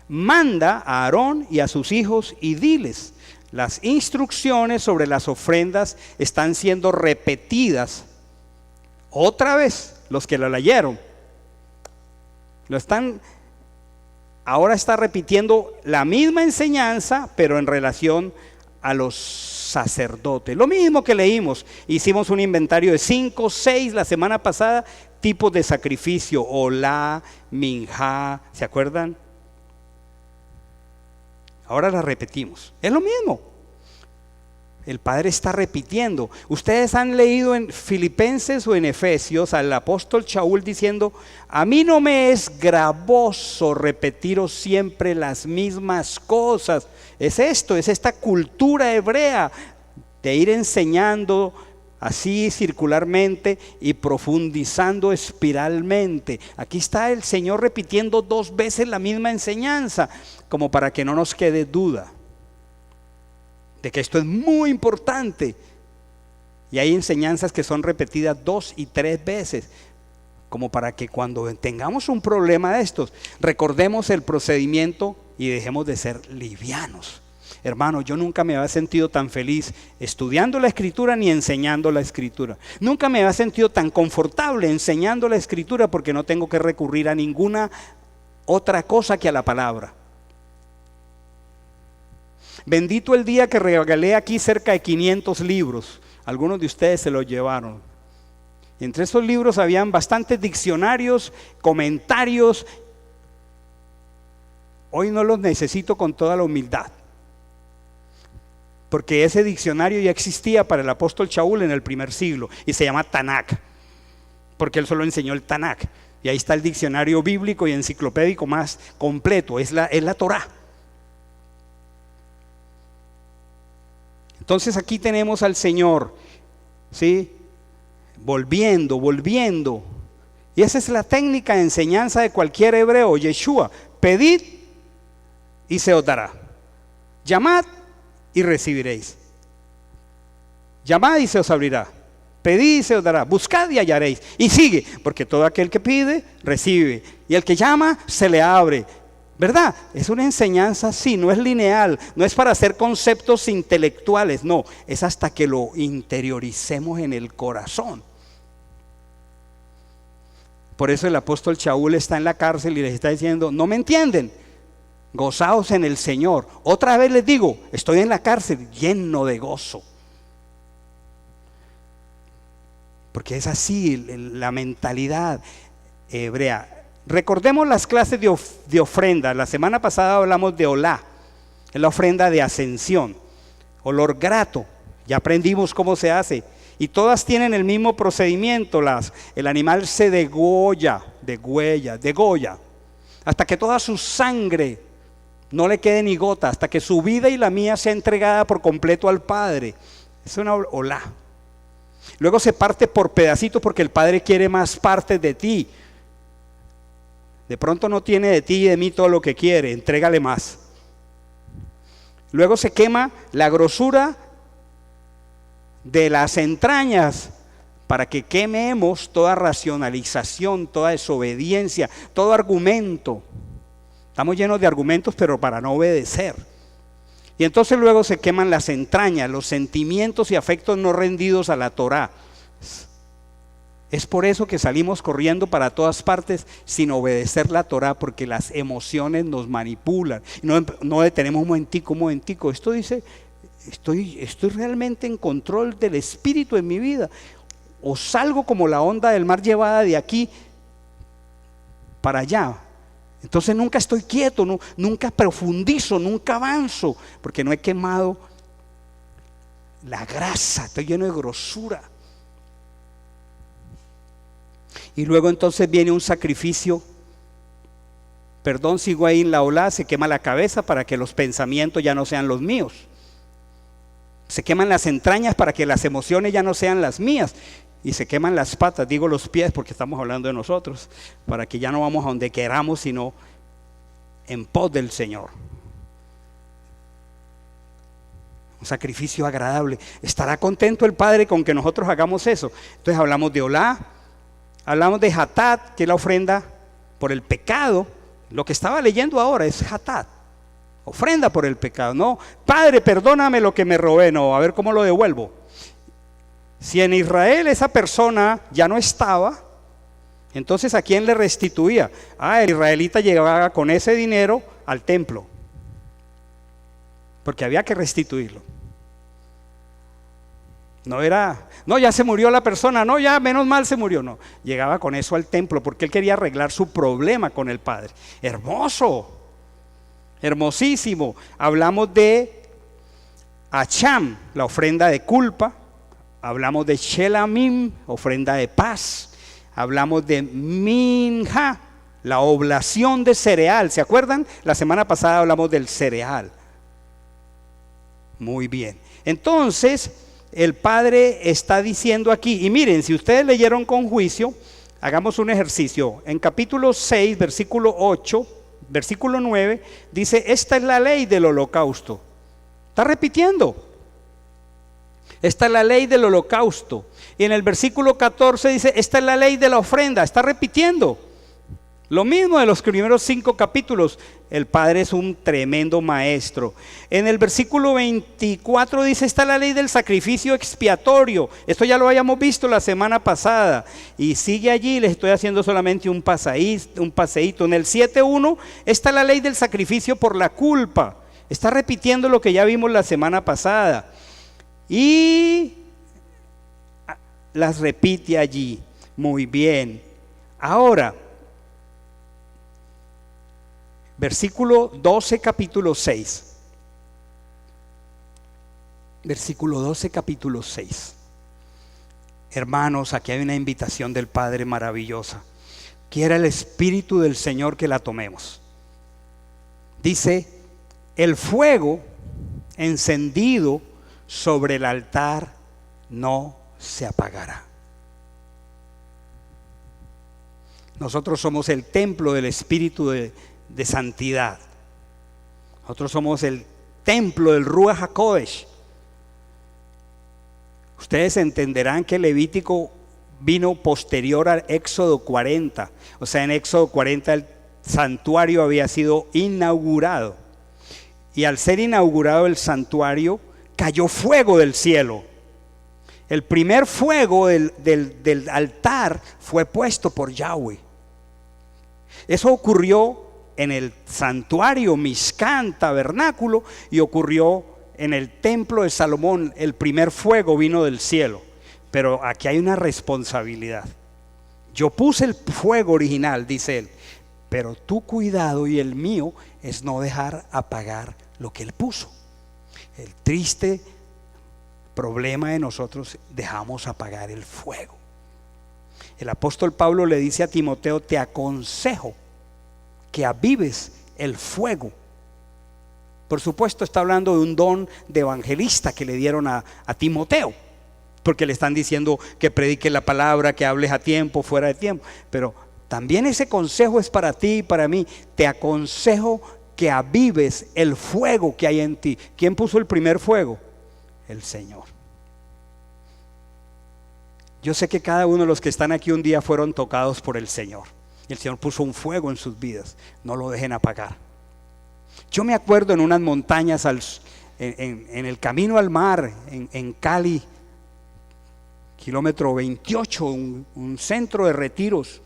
Manda a Aarón y a sus hijos y diles: las instrucciones sobre las ofrendas están siendo repetidas. Otra vez, los que lo leyeron, ahora está repitiendo la misma enseñanza, pero en relación a los sacerdotes. Lo mismo que leímos, hicimos un inventario de 5, 6 la semana pasada, tipos de sacrificio: olá, minjá, ¿se acuerdan? Ahora la repetimos, es lo mismo. El Padre está repitiendo. Ustedes han leído en Filipenses o en Efesios al apóstol Shaul diciendo: a mí no me es gravoso repetiros siempre las mismas cosas. Es esto, es esta cultura hebrea de ir enseñando así circularmente y profundizando espiralmente. Aquí está el Señor repitiendo 2 veces la misma enseñanza, como para que no nos quede duda de que esto es muy importante. Y hay enseñanzas que son repetidas 2 y 3 veces, como para que cuando tengamos un problema de estos, recordemos el procedimiento y dejemos de ser livianos. Hermano, yo nunca me había sentido tan feliz estudiando la Escritura ni enseñando la Escritura. Nunca me había sentido tan confortable enseñando la Escritura, porque no tengo que recurrir a ninguna otra cosa que a la palabra. Bendito el día que regalé aquí cerca de 500 libros. Algunos de ustedes se los llevaron. Y entre esos libros habían bastantes diccionarios, comentarios. Hoy no los necesito con toda la humildad, porque ese diccionario ya existía para el apóstol Shaul en el primer siglo y se llama Tanakh, porque él solo enseñó el Tanakh. Y ahí está el diccionario bíblico y enciclopédico más completo, es la Torá. Entonces aquí tenemos al Señor, ¿sí? Volviendo. Y esa es la técnica de enseñanza de cualquier hebreo. Yeshua: pedid y se os dará. Llamad y recibiréis. Llamad y se os abrirá. Pedid y se os dará. Buscad y hallaréis. Y sigue, porque todo aquel que pide, recibe. Y el que llama, se le abre. ¿Verdad? Es una enseñanza así, no es lineal, no es para hacer conceptos intelectuales, no, es hasta que lo interioricemos en el corazón. Por eso el apóstol Shaul está en la cárcel y les está diciendo: no me entienden, gozaos en el Señor. Otra vez les digo, estoy en la cárcel lleno de gozo. Porque es así la mentalidad hebrea. Recordemos las clases de ofrenda. La semana pasada hablamos de olá, es la ofrenda de ascensión, olor grato. Ya aprendimos cómo se hace. Y todas tienen el mismo procedimiento. El animal se degolla, hasta que toda su sangre no le quede ni gota, hasta que su vida y la mía sea entregada por completo al Padre. Es una olá. Luego se parte por pedacitos porque el Padre quiere más partes de ti. De pronto no tiene de ti y de mí todo lo que quiere, entrégale más. Luego se quema la grosura de las entrañas para que quememos toda racionalización, toda desobediencia, todo argumento. Estamos llenos de argumentos, pero para no obedecer. Y entonces luego se queman las entrañas, los sentimientos y afectos no rendidos a la Torá. Es por eso que salimos corriendo para todas partes sin obedecer la Torá, porque las emociones nos manipulan. No detenemos un momentico. Esto dice, estoy realmente en control del espíritu en mi vida. O salgo como la onda del mar llevada de aquí para allá. Entonces nunca estoy quieto, nunca profundizo, nunca avanzo, porque no he quemado la grasa, estoy lleno de grosura. Y luego entonces viene un sacrificio. Sigo ahí en la olá. Se quema la cabeza para que los pensamientos ya no sean los míos. Se queman las entrañas para que las emociones ya no sean las mías. Y se queman las patas, digo los pies porque estamos hablando de nosotros, para que ya no vamos a donde queramos, sino en pos del Señor. Un sacrificio agradable. ¿Estará contento el Padre con que nosotros hagamos eso? Entonces hablamos de olá. Hablamos de hatat, que es la ofrenda por el pecado. Lo que estaba leyendo ahora es hatat, ofrenda por el pecado. No, Padre, perdóname lo que me robé. No, a ver cómo lo devuelvo. Si en Israel esa persona ya no estaba, entonces ¿a quién le restituía? El israelita llegaba con ese dinero al templo, porque había que restituirlo. No, ya se murió la persona, no, ya menos mal se murió, no. Llegaba con eso al templo porque él quería arreglar su problema con el Padre. Hermoso, hermosísimo. Hablamos de Acham, la ofrenda de culpa. Hablamos de Shelamim, ofrenda de paz. Hablamos de Minja, la oblación de cereal. ¿Se acuerdan? La semana pasada hablamos del cereal. Muy bien. Entonces el Padre está diciendo aquí, y miren, si ustedes leyeron con juicio, hagamos un ejercicio. En capítulo 6, versículo 8, versículo 9, dice: esta es la ley del holocausto. Está repitiendo. Esta es la ley del holocausto. Y en el versículo 14 dice: esta es la ley de la ofrenda. Está repitiendo. Lo mismo de los primeros 5 capítulos. El Padre es un tremendo maestro. En el versículo 24 dice: esta es la ley del sacrificio expiatorio. Esto ya lo habíamos visto la semana pasada. Y sigue allí, les estoy haciendo solamente un paseíto. En el 7.1, esta es la ley del sacrificio por la culpa. Está repitiendo lo que ya vimos la semana pasada. Y las repite allí. Muy bien. Ahora, versículo 12, capítulo 6. Versículo 12, capítulo 6. Hermanos, aquí hay una invitación del Padre maravillosa. Quiera el Espíritu del Señor que la tomemos. Dice: el fuego encendido sobre el altar no se apagará. Nosotros somos el templo del Espíritu de santidad. Nosotros somos el templo del Ruach HaKodesh. Ustedes entenderán que Levítico vino posterior al Éxodo 40. O sea, en Éxodo 40 el santuario había sido inaugurado. Y al ser inaugurado el santuario, cayó fuego del cielo. El primer fuego del altar fue puesto por Yahweh. Eso ocurrió en el santuario Mishkan, tabernáculo, y ocurrió en el templo de Salomón. El primer fuego vino del cielo. Pero aquí hay una responsabilidad. Yo puse el fuego original, dice él, pero tu cuidado y el mío es no dejar apagar lo que él puso. El triste problema de nosotros, dejamos apagar el fuego. El apóstol Pablo le dice a Timoteo: te aconsejo que avives el fuego. Por supuesto está hablando de un don de evangelista que le dieron a Timoteo, porque le están diciendo que predique la palabra, que hables a tiempo, fuera de tiempo. Pero también ese consejo es para ti y para mí. Te aconsejo que avives el fuego que hay en ti. ¿Quién puso el primer fuego? El Señor. Yo sé que cada uno de los que están aquí un día fueron tocados por el Señor. Y el Señor puso un fuego en sus vidas. No lo dejen apagar. Yo me acuerdo en unas montañas en el camino al mar, en Cali, kilómetro 28, un centro de retiros,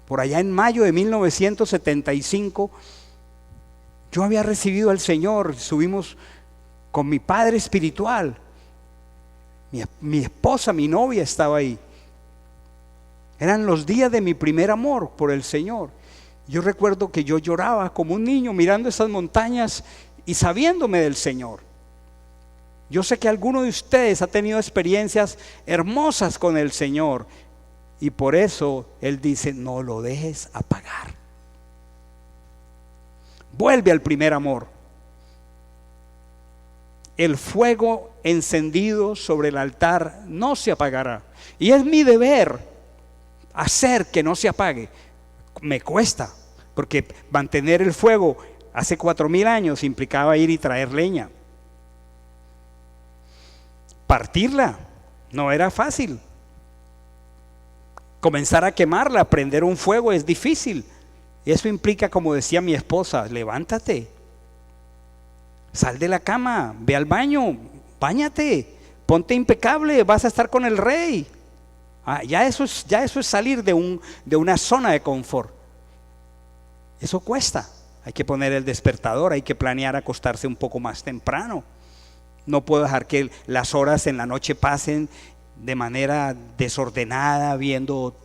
por allá en mayo de 1975, yo había recibido al Señor. Subimos con mi padre espiritual, mi esposa, mi novia estaba ahí. Eran los días de mi primer amor por el Señor. Yo recuerdo que yo lloraba como un niño mirando esas montañas y sabiéndome del Señor. Yo sé que alguno de ustedes ha tenido experiencias hermosas con el Señor, y por eso Él dice: no lo dejes apagar. Vuelve al primer amor. El fuego encendido sobre el altar no se apagará. Y es mi deber hacer que no se apague. Me cuesta, porque mantener el fuego hace 4000 años implicaba ir y traer leña. Partirla no era fácil. Comenzar a quemarla, prender un fuego es difícil. Eso implica, como decía mi esposa: levántate, sal de la cama, ve al baño, báñate, ponte impecable, vas a estar con el rey. Ya eso es salir de una zona de confort. Eso cuesta. Hay que poner el despertador, hay que planear acostarse un poco más temprano. No puedo dejar que las horas en la noche pasen de manera desordenada viendo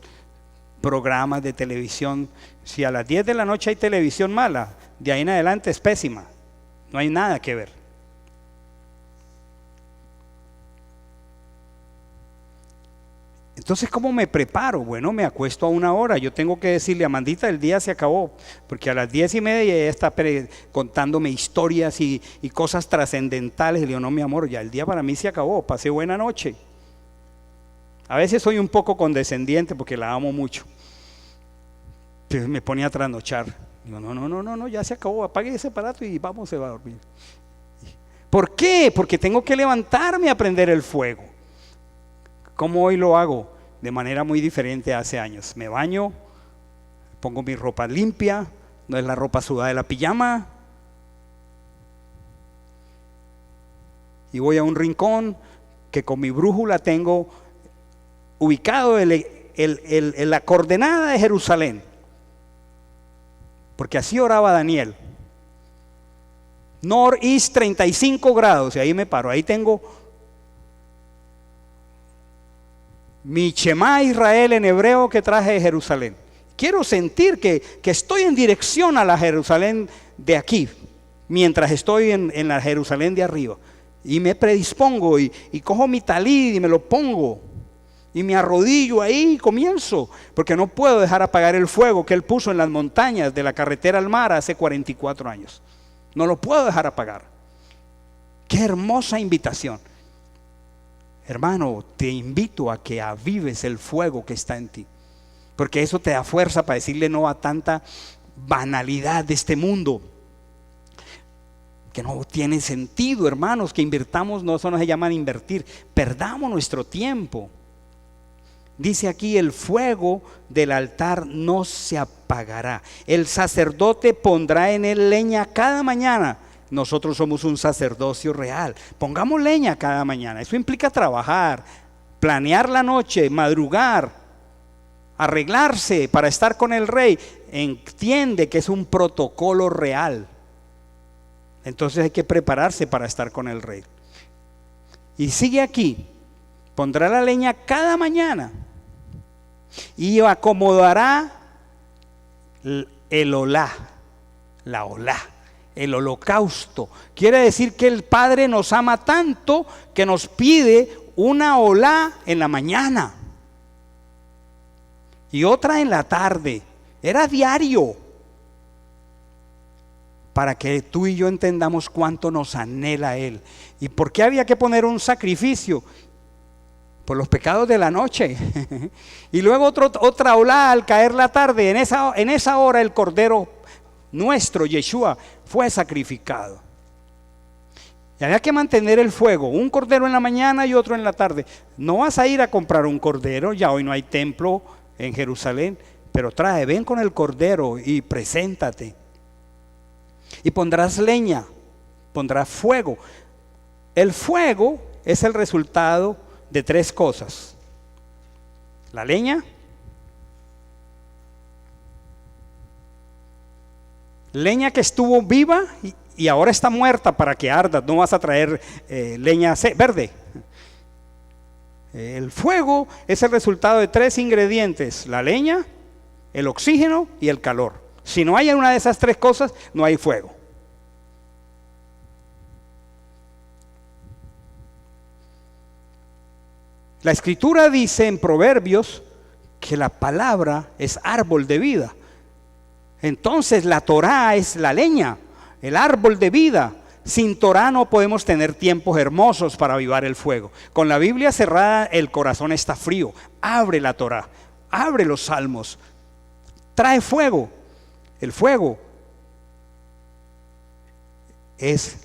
programas de televisión. Si a las 10 de la noche hay televisión mala, de ahí en adelante es pésima. No hay nada que ver. Entonces, ¿cómo me preparo? Bueno, me acuesto a una hora. Yo tengo que decirle: Amandita, el día se acabó, porque a las 10:30 ella está contándome historias y cosas trascendentales. Le digo: no, mi amor, ya el día para mí se acabó, pasé buena noche. A veces soy un poco condescendiente porque la amo mucho. Entonces me pone a trasnochar. Digo: no, ya se acabó, apague ese aparato y vamos a dormir. ¿Por qué? Porque tengo que levantarme a prender el fuego. ¿Cómo hoy lo hago? De manera muy diferente a hace años. Me baño, pongo mi ropa limpia, no es la ropa sudada de la pijama, y voy a un rincón que con mi brújula tengo ubicado en la coordenada de Jerusalén, porque así oraba Daniel. Northeast 35 grados, y ahí me paro. Ahí tengo mi Shema Israel en hebreo que traje de Jerusalén. Quiero sentir que estoy en dirección a la Jerusalén de aquí, mientras estoy en la Jerusalén de arriba. Y me predispongo y cojo mi talid y me lo pongo. Y me arrodillo ahí y comienzo, porque no puedo dejar apagar el fuego que Él puso en las montañas de la carretera al mar hace 44 años. No lo puedo dejar apagar. Qué hermosa invitación. Hermano, te invito a que avives el fuego que está en ti, porque eso te da fuerza para decirle no a tanta banalidad de este mundo que no tiene sentido, hermanos. Que invirtamos, no, eso no se llama invertir, perdamos nuestro tiempo. Dice aquí: el fuego del altar no se apagará, el sacerdote pondrá en él leña cada mañana. Nosotros somos un sacerdocio real, pongamos leña cada mañana. Eso implica trabajar, planear la noche, madrugar, arreglarse para estar con el rey. Entiende que es un protocolo real. Entonces hay que prepararse para estar con el rey. Y sigue aquí: pondrá la leña cada mañana y acomodará el olá, la olá, el holocausto. Quiere decir que el Padre nos ama tanto que nos pide una olá en la mañana y otra en la tarde. Era diario, para que tú y yo entendamos cuánto nos anhela Él. ¿Y por qué había que poner un sacrificio? Por los pecados de la noche. Y luego otra olá al caer la tarde. En esa hora el Cordero nuestro, Yeshua, fue sacrificado. Y había que mantener el fuego, un cordero en la mañana y otro en la tarde. No vas a ir a comprar un cordero, ya hoy no hay templo en Jerusalén, pero ven con el cordero y preséntate. Y pondrás leña, pondrás fuego. El fuego es el resultado de tres cosas: la leña, leña que estuvo viva y ahora está muerta para que arda. No vas a traer leña verde. El fuego es el resultado de tres ingredientes: la leña, el oxígeno y el calor. Si no hay una de esas tres cosas, no hay fuego. La escritura dice en Proverbios que la palabra es árbol de vida. Entonces la Torá es la leña, el árbol de vida. Sin Torá no podemos tener tiempos hermosos para avivar el fuego. Con la Biblia cerrada el corazón está frío. Abre la Torá, abre los salmos, trae fuego. El fuego es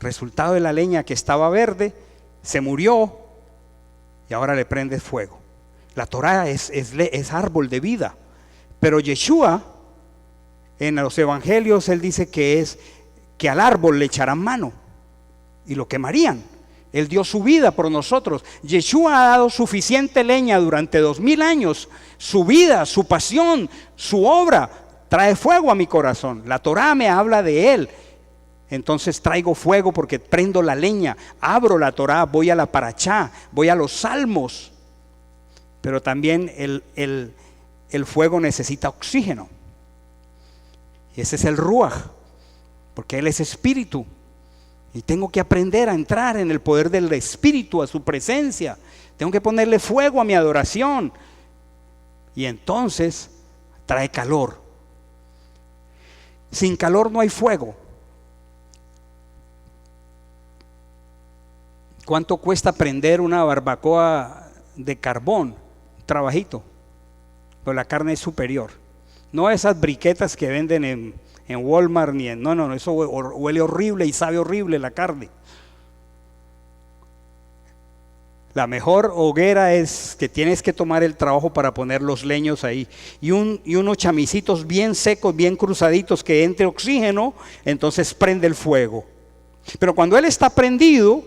resultado de la leña que estaba verde, se murió y ahora le prende fuego. La Torá es árbol de vida. Pero Yeshua, en los evangelios, él dice que al árbol le echarán mano y lo quemarían. Él dio su vida por nosotros. Yeshua ha dado suficiente leña durante 2000 años. Su vida, su pasión, su obra trae fuego a mi corazón. La Torá me habla de Él. Entonces traigo fuego porque prendo la leña, abro la Torá, voy a la Parachá, voy a los salmos. Pero también el fuego necesita oxígeno. Y ese es el Ruach, porque Él es espíritu. Y tengo que aprender a entrar en el poder del espíritu, a su presencia. Tengo que ponerle fuego a mi adoración. Y entonces trae calor. Sin calor no hay fuego. ¿Cuánto cuesta prender una barbacoa de carbón? Un trabajito. Pero la carne es superior. No esas briquetas que venden en Walmart ni en... No, eso huele horrible y sabe horrible la carne. La mejor hoguera es que tienes que tomar el trabajo para poner los leños ahí. Y unos chamicitos bien secos, bien cruzaditos, que entre oxígeno, entonces prende el fuego. Pero cuando él está prendido,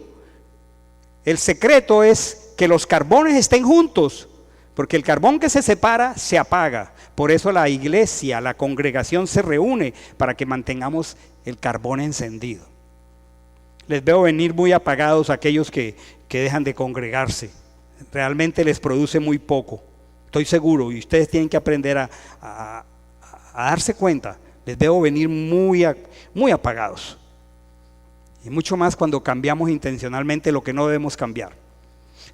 el secreto es que los carbones estén juntos, porque el carbón que se separa se apaga. Por eso la iglesia, la congregación se reúne para que mantengamos el carbón encendido. Les veo venir muy apagados aquellos que dejan de congregarse. Realmente les produce muy poco, estoy seguro, y ustedes tienen que aprender a darse cuenta. Les veo venir muy apagados. Y mucho más cuando cambiamos intencionalmente lo que no debemos cambiar.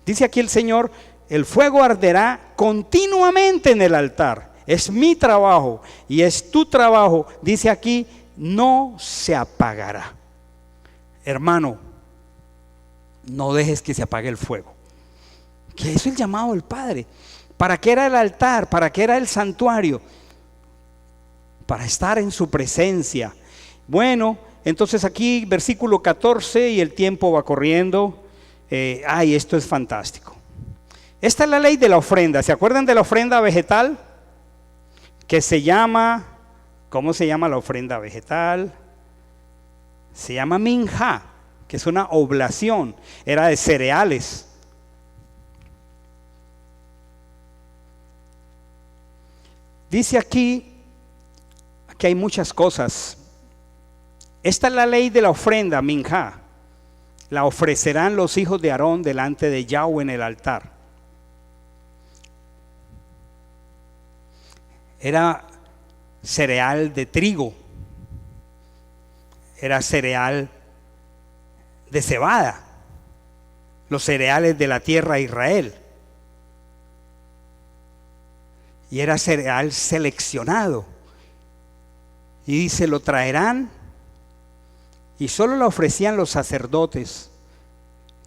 Dice aquí el Señor: el fuego arderá continuamente en el altar. Es mi trabajo y es tu trabajo. Dice aquí: no se apagará. Hermano, no dejes que se apague el fuego. Que eso es el llamado del Padre. ¿Para qué era el altar? ¿Para qué era el santuario? Para estar en su presencia. Bueno, entonces aquí versículo 14, y el tiempo va corriendo. Esto es fantástico. Esta es la ley de la ofrenda. ¿Se acuerdan de la ofrenda vegetal? Que se llama, ¿cómo se llama la ofrenda vegetal? Se llama minjá, que es una oblación. Era de cereales. Dice aquí que hay muchas cosas. Esta es la ley de la ofrenda, minjá. La ofrecerán los hijos de Aarón delante de Yahweh en el altar. Era cereal de trigo. Era cereal de cebada. Los cereales de la tierra de Israel. Y era cereal seleccionado. Y dice: lo traerán, y solo la ofrecían los sacerdotes.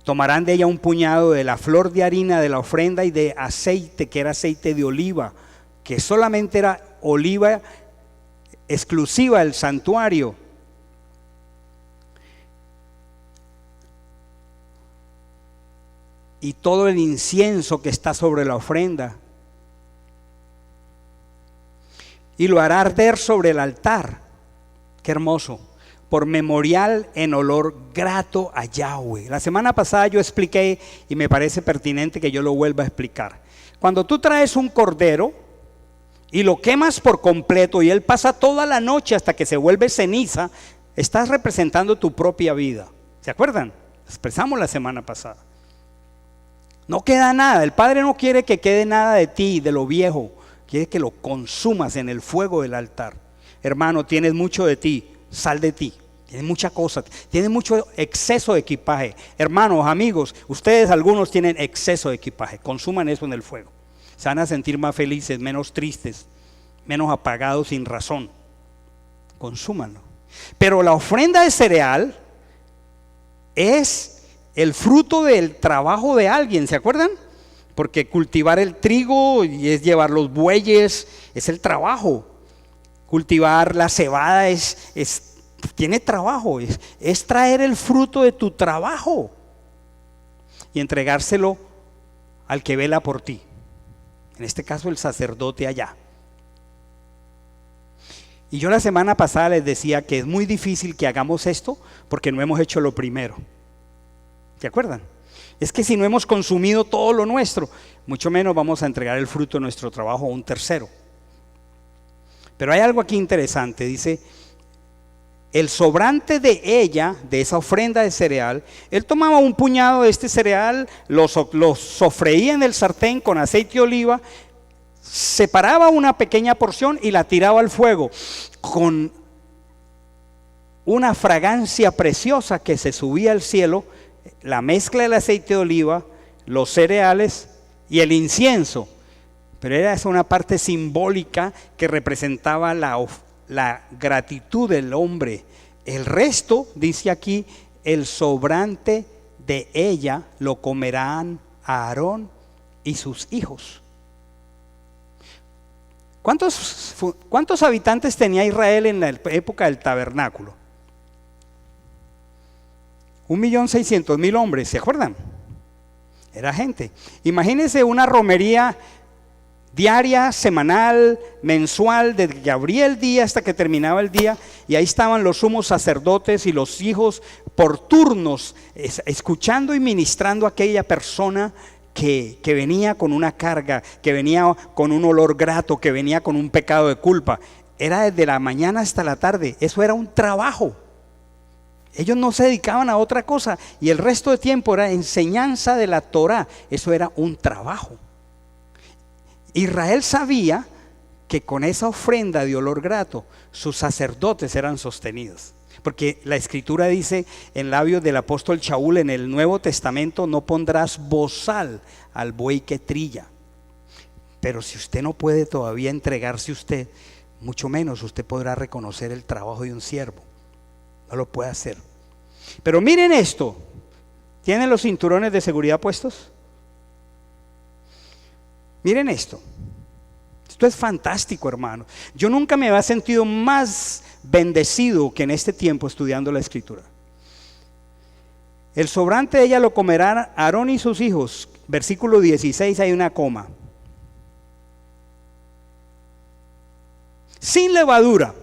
Tomarán de ella un puñado de la flor de harina de la ofrenda y de aceite, que era aceite de oliva, que solamente era oliva exclusiva del santuario. Y todo el incienso que está sobre la ofrenda. Y lo hará arder sobre el altar. Qué hermoso. Por memorial en olor grato a Yahweh. La semana pasada yo expliqué, y me parece pertinente que yo lo vuelva a explicar. Cuando tú traes un cordero y lo quemas por completo, y él pasa toda la noche hasta que se vuelve ceniza, estás representando tu propia vida. ¿Se acuerdan? Expresamos la semana pasada. No queda nada. El Padre no quiere que quede nada de ti, de lo viejo. Quiere que lo consumas en el fuego del altar. Hermano, tienes mucho de ti, sal de ti. Tienes mucha cosa, tienes mucho exceso de equipaje. Hermanos, amigos, ustedes algunos tienen exceso de equipaje. Consuman eso en el fuego. Se van a sentir más felices, menos tristes, menos apagados sin razón. Consúmanlo. Pero la ofrenda de cereal es el fruto del trabajo de alguien, ¿se acuerdan? Porque cultivar el trigo y es llevar los bueyes, es el trabajo. Cultivar la cebada tiene trabajo, es traer el fruto de tu trabajo y entregárselo al que vela por ti. En este caso el sacerdote allá. Y yo la semana pasada les decía que es muy difícil que hagamos esto porque no hemos hecho lo primero. ¿Se acuerdan? Es que si no hemos consumido todo lo nuestro, mucho menos vamos a entregar el fruto de nuestro trabajo a un tercero. Pero hay algo aquí interesante, dice: el sobrante de ella, de esa ofrenda de cereal, él tomaba un puñado de este cereal, lo sofreía en el sartén con aceite de oliva, separaba una pequeña porción y la tiraba al fuego con una fragancia preciosa que se subía al cielo. La mezcla del aceite de oliva, los cereales y el incienso. Pero era esa una parte simbólica que representaba la gratitud del hombre. El resto, dice aquí, el sobrante de ella lo comerán Aarón y sus hijos. ¿Cuántos habitantes tenía Israel en la época del tabernáculo? 1.600.000 hombres, ¿se acuerdan? Era gente. Imagínense una romería diaria, semanal, mensual, desde que abría el día hasta que terminaba el día, y ahí estaban los sumos sacerdotes y los hijos por turnos, escuchando y ministrando a aquella persona que venía con una carga, que venía con un olor grato, que venía con un pecado de culpa. Era desde la mañana hasta la tarde. Eso era un trabajo. Ellos no se dedicaban a otra cosa y el resto de tiempo era enseñanza de la Torá. Eso era un trabajo. Israel sabía que con esa ofrenda de olor grato sus sacerdotes eran sostenidos. Porque la escritura dice en labios del apóstol Shaul en el Nuevo Testamento: no pondrás bozal al buey que trilla. Pero si usted no puede todavía entregarse usted, mucho menos usted podrá reconocer el trabajo de un siervo. No lo puede hacer. Pero miren esto. ¿Tienen los cinturones de seguridad puestos? Miren esto. Esto es fantástico, hermano. Yo nunca me había sentido más bendecido que en este tiempo estudiando la escritura. El sobrante de ella lo comerán Aarón y sus hijos. Versículo 16, hay una coma. Sin levadura.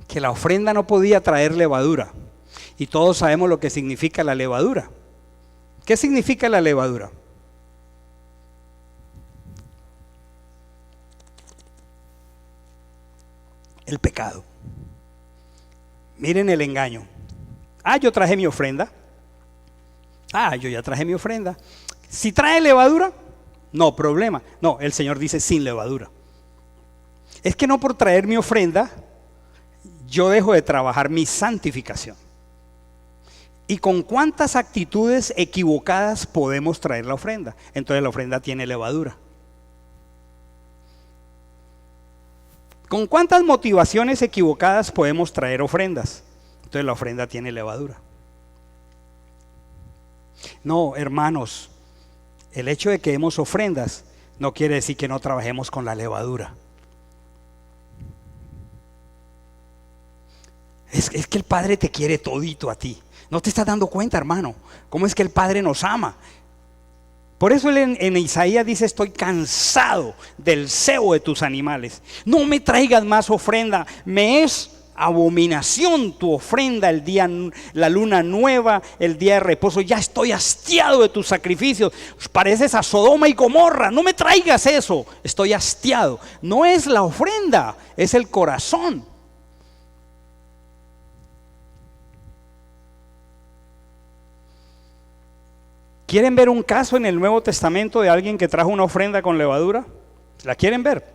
Que la ofrenda no podía traer levadura. Y todos sabemos lo que significa la levadura. ¿Qué significa la levadura? El pecado. Miren el engaño. Yo traje mi ofrenda. Yo ya traje mi ofrenda. Si trae levadura, no problema. No, el Señor dice sin levadura. Es que no por traer mi ofrenda yo dejo de trabajar mi santificación. ¿Y con cuántas actitudes equivocadas podemos traer la ofrenda? Entonces la ofrenda tiene levadura. ¿Con cuántas motivaciones equivocadas podemos traer ofrendas? Entonces la ofrenda tiene levadura. No, hermanos, el hecho de que demos ofrendas no quiere decir que no trabajemos con la levadura. Es que el Padre te quiere todito a ti. No te estás dando cuenta, hermano, cómo es que el Padre nos ama. Por eso él en Isaías dice: estoy cansado del cebo de tus animales. No me traigas más ofrenda. Me es abominación tu ofrenda el día, la luna nueva, el día de reposo. Ya estoy hastiado de tus sacrificios. Pareces a Sodoma y Gomorra. No me traigas eso. Estoy hastiado. No es la ofrenda, es el corazón. ¿Quieren ver un caso en el Nuevo Testamento de alguien que trajo una ofrenda con levadura? ¿La quieren ver?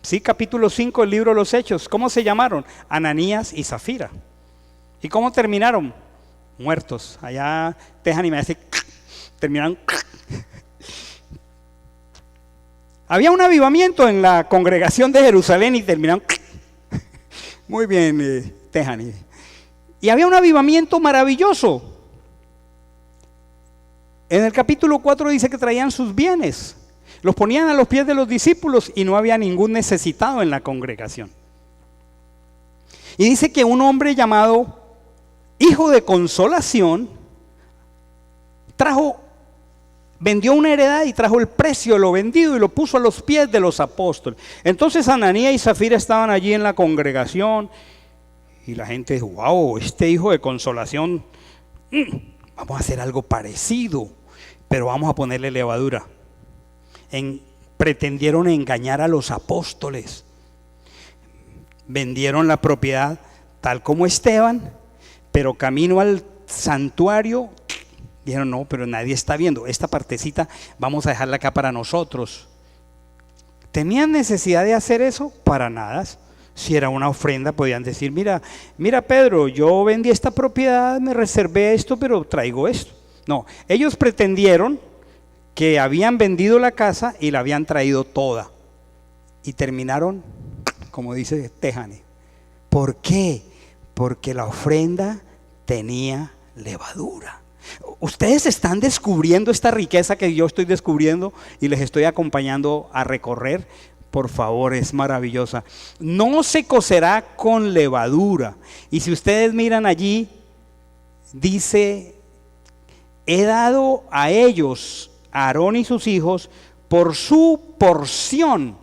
Sí, capítulo 5 del libro de los Hechos. ¿Cómo se llamaron? Ananías y Zafira. ¿Y cómo terminaron? Muertos. Allá Tejani me dice, terminaron. Había un avivamiento en la congregación de Jerusalén y terminaron. Muy bien, Tejani. Y había un avivamiento maravilloso. En el capítulo 4 dice que traían sus bienes, los ponían a los pies de los discípulos y no había ningún necesitado en la congregación. Y dice que un hombre llamado Hijo de Consolación vendió una heredad y trajo el precio de lo vendido y lo puso a los pies de los apóstoles. Entonces Ananías y Zafira estaban allí en la congregación y la gente dijo: wow, este Hijo de Consolación, vamos a hacer algo parecido, pero vamos a ponerle levadura. Pretendieron engañar a los apóstoles. Vendieron la propiedad tal como Esteban, pero camino al santuario dijeron: no, pero nadie está viendo, esta partecita vamos a dejarla acá para nosotros. ¿Tenían necesidad de hacer eso? Para nada. Si era una ofrenda podían decir: mira Pedro, yo vendí esta propiedad, me reservé esto, pero traigo esto. No, ellos pretendieron que habían vendido la casa y la habían traído toda. Y terminaron, como dice Tejani. ¿Por qué? Porque la ofrenda tenía levadura. Ustedes están descubriendo esta riqueza que yo estoy descubriendo y les estoy acompañando a recorrer. Por favor, es maravillosa. No se cocerá con levadura. Y si ustedes miran allí, dice: he dado a ellos, a Aarón y sus hijos, por su porción,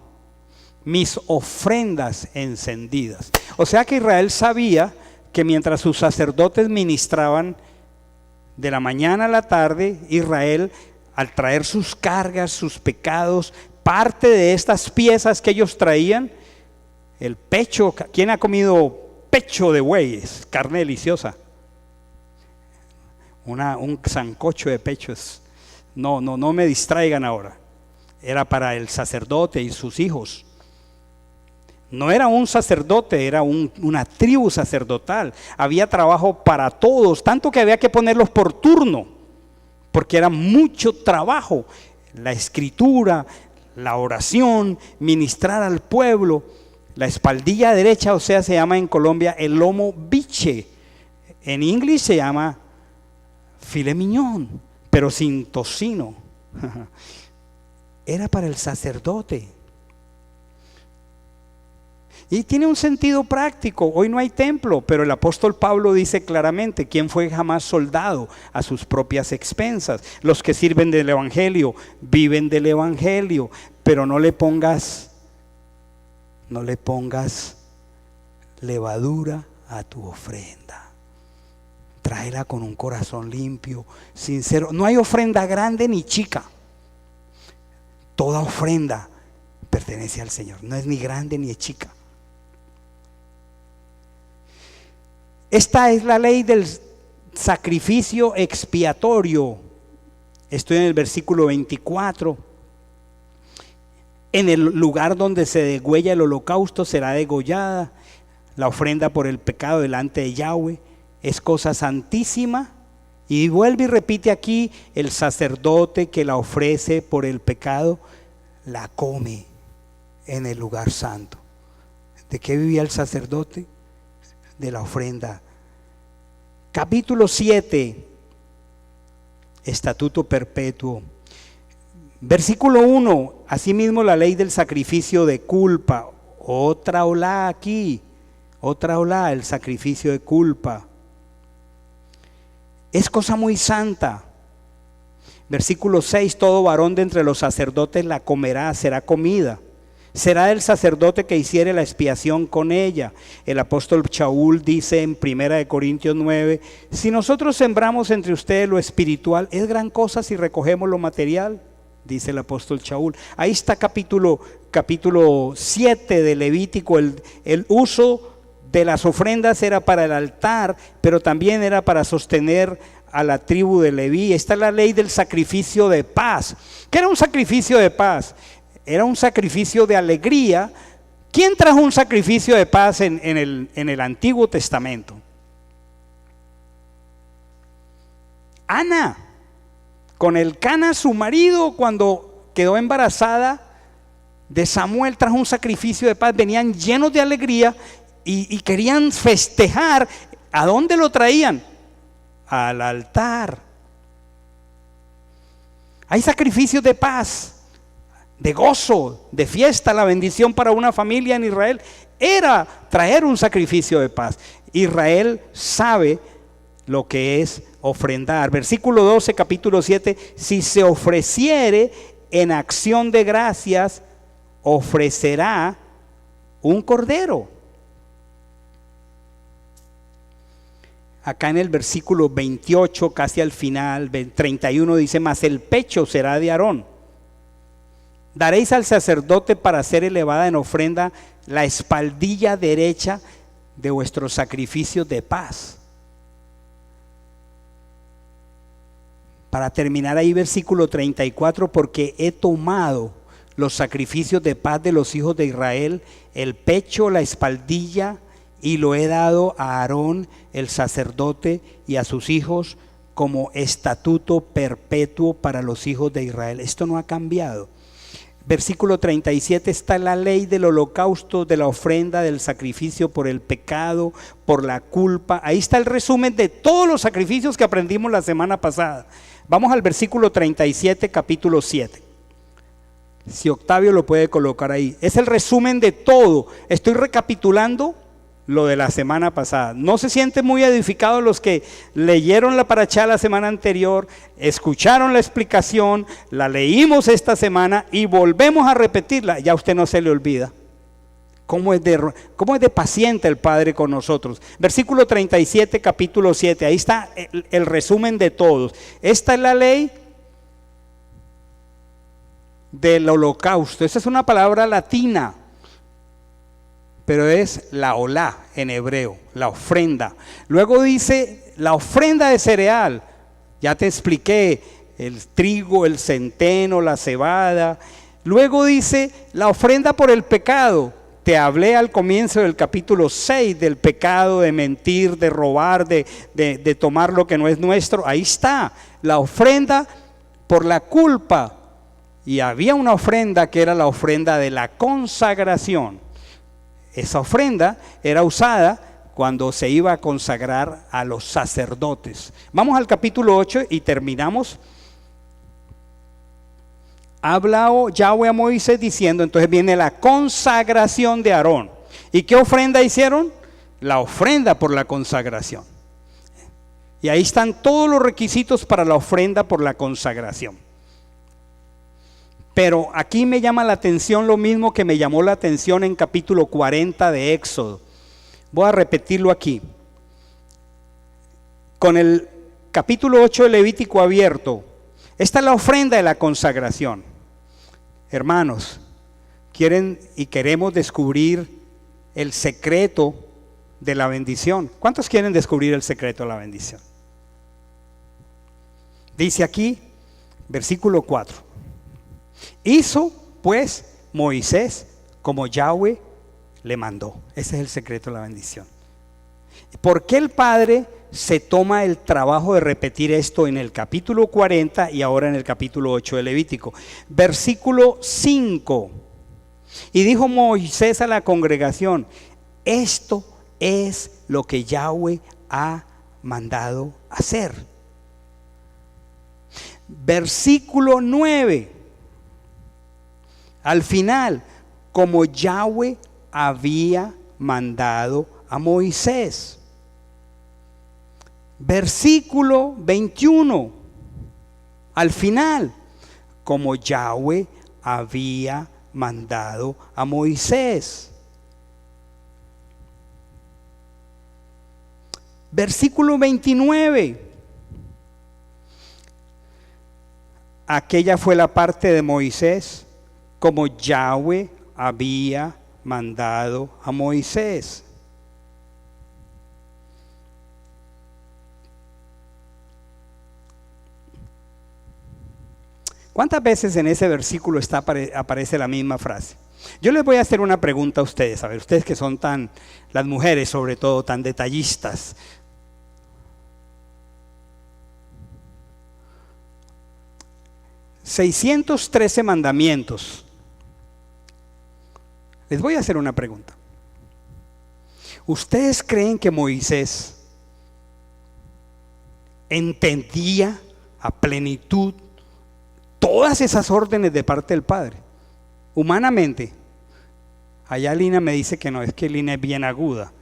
mis ofrendas encendidas. O sea que Israel sabía que mientras sus sacerdotes ministraban de la mañana a la tarde, Israel, al traer sus cargas, sus pecados, parte de estas piezas que ellos traían, el pecho. ¿Quién ha comido pecho de buey? Es carne deliciosa. Un sancocho de pechos. No me distraigan ahora. Era para el sacerdote y sus hijos. No era un sacerdote, era una tribu sacerdotal. Había trabajo para todos, tanto que había que ponerlos por turno, porque era mucho trabajo. La escritura, la oración, ministrar al pueblo. La espaldilla derecha, o sea, se llama en Colombia el lomo biche. En inglés se llama filet mignon, pero sin tocino. Era para el sacerdote. Y tiene un sentido práctico. Hoy no hay templo, pero el apóstol Pablo dice claramente: ¿quién fue jamás soldado a sus propias expensas? Los que sirven del evangelio, viven del evangelio, pero no le pongas levadura a tu ofrenda. Tráela con un corazón limpio, sincero. No hay ofrenda grande ni chica. Toda ofrenda pertenece al Señor. No es ni grande ni chica. Esta es la ley del sacrificio expiatorio. Estoy en el versículo 24. En el lugar donde se degüella el holocausto será degollada la ofrenda por el pecado delante de Yahweh. Es cosa santísima. Y vuelve y repite aquí: el sacerdote que la ofrece por el pecado la come en el lugar santo. ¿De qué vivía el sacerdote? De la ofrenda. Capítulo 7, estatuto perpetuo. Versículo 1, asimismo la ley del sacrificio de culpa. Otra olá aquí, otra olá, el sacrificio de culpa. Es cosa muy santa. Versículo 6, todo varón de entre los sacerdotes la comerá, será comida. Será el sacerdote que hiciere la expiación con ella. El apóstol Shaul dice en 1 Corintios 9: si nosotros sembramos entre ustedes lo espiritual, es gran cosa si recogemos lo material, dice el apóstol Shaul. Ahí está capítulo 7 de Levítico. El uso de las ofrendas era para el altar, pero también era para sostener a la tribu de Leví. Está la ley del sacrificio de paz. ¿Qué era un sacrificio de paz? Era un sacrificio de alegría. ¿Quién trajo un sacrificio de paz en el Antiguo Testamento? Ana, con Elcana su marido, cuando quedó embarazada de Samuel, trajo un sacrificio de paz. Venían llenos de alegría y querían festejar. ¿A dónde lo traían? Al altar. Hay sacrificios de paz, de gozo, de fiesta. La bendición para una familia en Israel era traer un sacrificio de paz. Israel sabe lo que es ofrendar. Versículo 12, capítulo 7: si se ofreciere en acción de gracias, ofrecerá un cordero. Acá en el versículo 28, casi al final, 31, dice: mas el pecho será de Aarón. Daréis al sacerdote para ser elevada en ofrenda la espaldilla derecha de vuestros sacrificios de paz. Para terminar ahí, versículo 34: porque he tomado los sacrificios de paz de los hijos de Israel, el pecho, la espaldilla, y lo he dado a Aarón el sacerdote y a sus hijos como estatuto perpetuo para los hijos de Israel. Esto no ha cambiado. Versículo 37, está la ley del holocausto, de la ofrenda, del sacrificio por el pecado, por la culpa. Ahí está el resumen de todos los sacrificios que aprendimos la semana pasada. Vamos al versículo 37, capítulo 7. Si Octavio lo puede colocar ahí. Es el resumen de todo. Estoy recapitulando lo de la semana pasada. No se sienten muy edificados los que leyeron la parashá la semana anterior, escucharon la explicación, la leímos esta semana y volvemos a repetirla. Ya a usted no se le olvida. ¿Cómo es de paciente el Padre con nosotros? Versículo 37, capítulo 7. Ahí está el resumen de todos. Esta es la ley del holocausto. Esa es una palabra latina pero es la olá en hebreo, la ofrenda. Luego dice la ofrenda de cereal. Ya te expliqué el trigo, el centeno, la cebada. Luego dice la ofrenda por el pecado. Te hablé al comienzo del capítulo 6 del pecado, de mentir, de robar, de tomar lo que no es nuestro. Ahí está, la ofrenda por la culpa. Y había una ofrenda que era la ofrenda de la consagración. Esa ofrenda era usada cuando se iba a consagrar a los sacerdotes. Vamos al capítulo 8 y terminamos. Habla Yahweh a Moisés diciendo, entonces viene la consagración de Aarón. ¿Y qué ofrenda hicieron? La ofrenda por la consagración. Y ahí están todos los requisitos para la ofrenda por la consagración. Pero aquí me llama la atención lo mismo que me llamó la atención en capítulo 40 de Éxodo. Voy a repetirlo aquí. Con el capítulo 8 de Levítico abierto, esta es la ofrenda de la consagración. Hermanos, quieren y queremos descubrir el secreto de la bendición. ¿Cuántos quieren descubrir el secreto de la bendición? Dice aquí, versículo 4. Hizo pues Moisés como Yahweh le mandó. Ese es el secreto de la bendición. ¿Por qué el Padre se toma el trabajo de repetir esto en el capítulo 40 y ahora en el capítulo 8 de Levítico? Versículo 5. Y dijo Moisés a la congregación, esto es lo que Yahweh ha mandado hacer. Versículo 9. Al final, como Yahweh había mandado a Moisés. Versículo 21. Al final, como Yahweh había mandado a Moisés. Versículo 29. Aquella fue la parte de Moisés, como Yahweh había mandado a Moisés. ¿Cuántas veces en ese versículo aparece la misma frase? Yo les voy a hacer una pregunta a ustedes, a ver, ustedes que son las mujeres sobre todo, tan detallistas. $613 mandamientos. Les voy a hacer una pregunta. ¿Ustedes creen que Moisés entendía a plenitud todas esas órdenes de parte del Padre? Humanamente. Allá Lina me dice que no, es que Lina es bien aguda.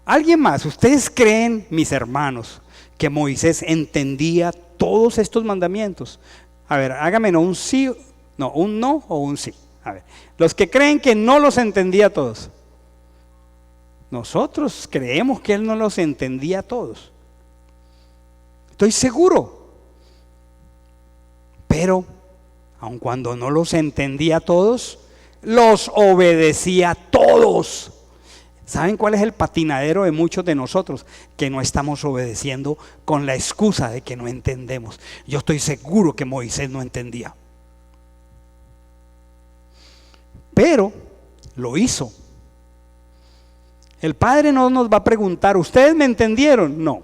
¿Alguien más? ¿Ustedes creen, mis hermanos, que Moisés entendía todos estos mandamientos? A ver, hágame un sí, no, un no o un sí. A ver, los que creen que no los entendía todos. Nosotros creemos que él no los entendía todos. Estoy seguro. Pero, aun cuando no los entendía todos, los obedecía todos. ¿Saben cuál es el patinadero de muchos de nosotros? Que no estamos obedeciendo con la excusa de que no entendemos. Yo estoy seguro que Moisés no entendía. Pero lo hizo. El Padre no nos va a preguntar, ¿ustedes me entendieron? No,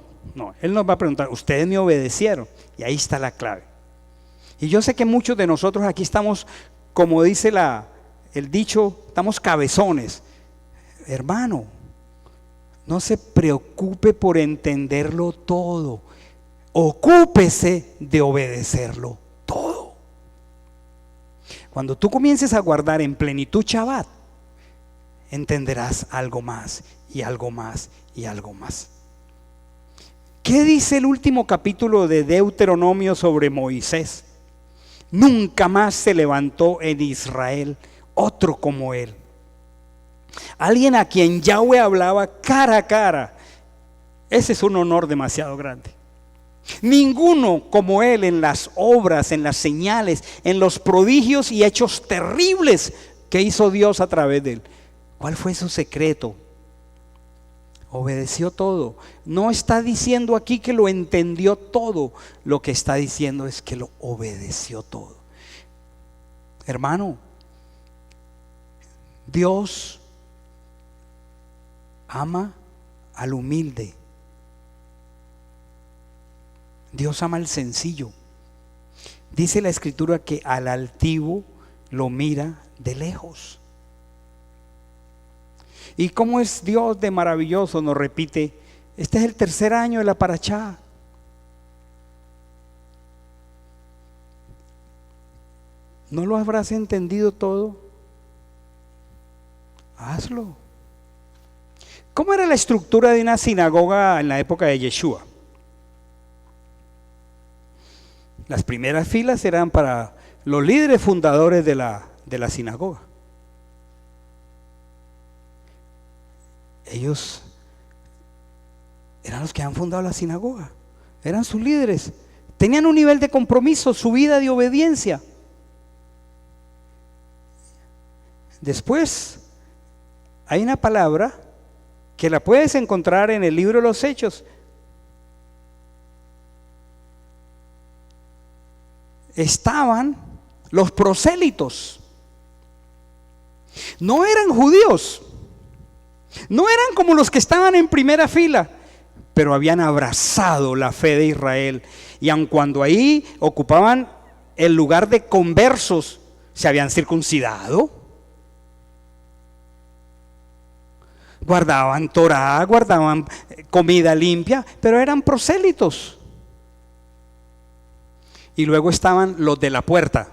Él nos va a preguntar, ¿ustedes me obedecieron? Y ahí está la clave. Y yo sé que muchos de nosotros aquí estamos, como dice el dicho, estamos cabezones. Hermano, no se preocupe por entenderlo todo. Ocúpese de obedecerlo todo. Cuando tú comiences a guardar en plenitud Shabbat, entenderás algo más y algo más y algo más. ¿Qué dice el último capítulo de Deuteronomio sobre Moisés? Nunca más se levantó en Israel otro como él. Alguien a quien Yahweh hablaba cara a cara. Ese es un honor demasiado grande. Ninguno como él en las obras, en las señales, en los prodigios y hechos terribles ¿Qué hizo Dios a través de él? ¿Cuál fue su secreto? Obedeció todo. No está diciendo aquí que lo entendió todo. Lo que está diciendo es que lo obedeció todo. Hermano, Dios ama al humilde. Dios ama al sencillo. Dice la Escritura que al altivo lo mira de lejos. ¿Y cómo es Dios de maravilloso? Nos repite, este es el tercer año de la Parashá. ¿No lo habrás entendido todo? Hazlo. ¿Cómo era la estructura de una sinagoga en la época de Yeshua? Las primeras filas eran para los líderes fundadores de la sinagoga. Ellos eran los que han fundado la sinagoga, eran sus líderes, tenían un nivel de compromiso, su vida de obediencia. Después hay una palabra que la puedes encontrar en el libro de los Hechos. Estaban los prosélitos. No eran judíos, no eran como los que estaban en primera fila, pero habían abrazado la fe de Israel. Y aun cuando ahí ocupaban el lugar de conversos, se habían circuncidado, guardaban Torá, guardaban comida limpia, pero eran prosélitos. Y luego estaban los de la puerta,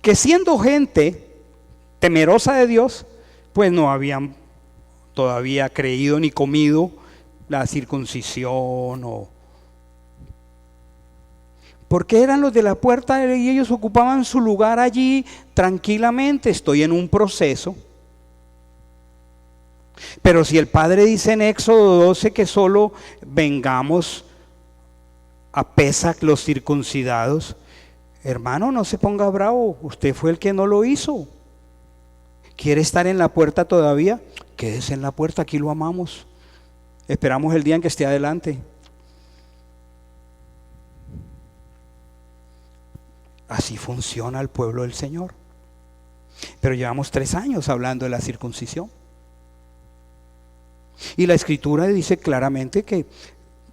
que siendo gente temerosa de Dios, pues no habían todavía creído ni comido la circuncisión, porque eran los de la puerta y ellos ocupaban su lugar allí tranquilamente. Estoy en un proceso. Pero si el Padre dice en Éxodo 12 que solo vengamos a Pesach los circuncidados, hermano, no se ponga bravo, usted fue el que no lo hizo. ¿Quiere estar en la puerta todavía? Quédese en la puerta, aquí lo amamos. Esperamos el día en que esté adelante. Así funciona el pueblo del Señor. Pero llevamos 3 años hablando de la circuncisión. Y la Escritura dice claramente que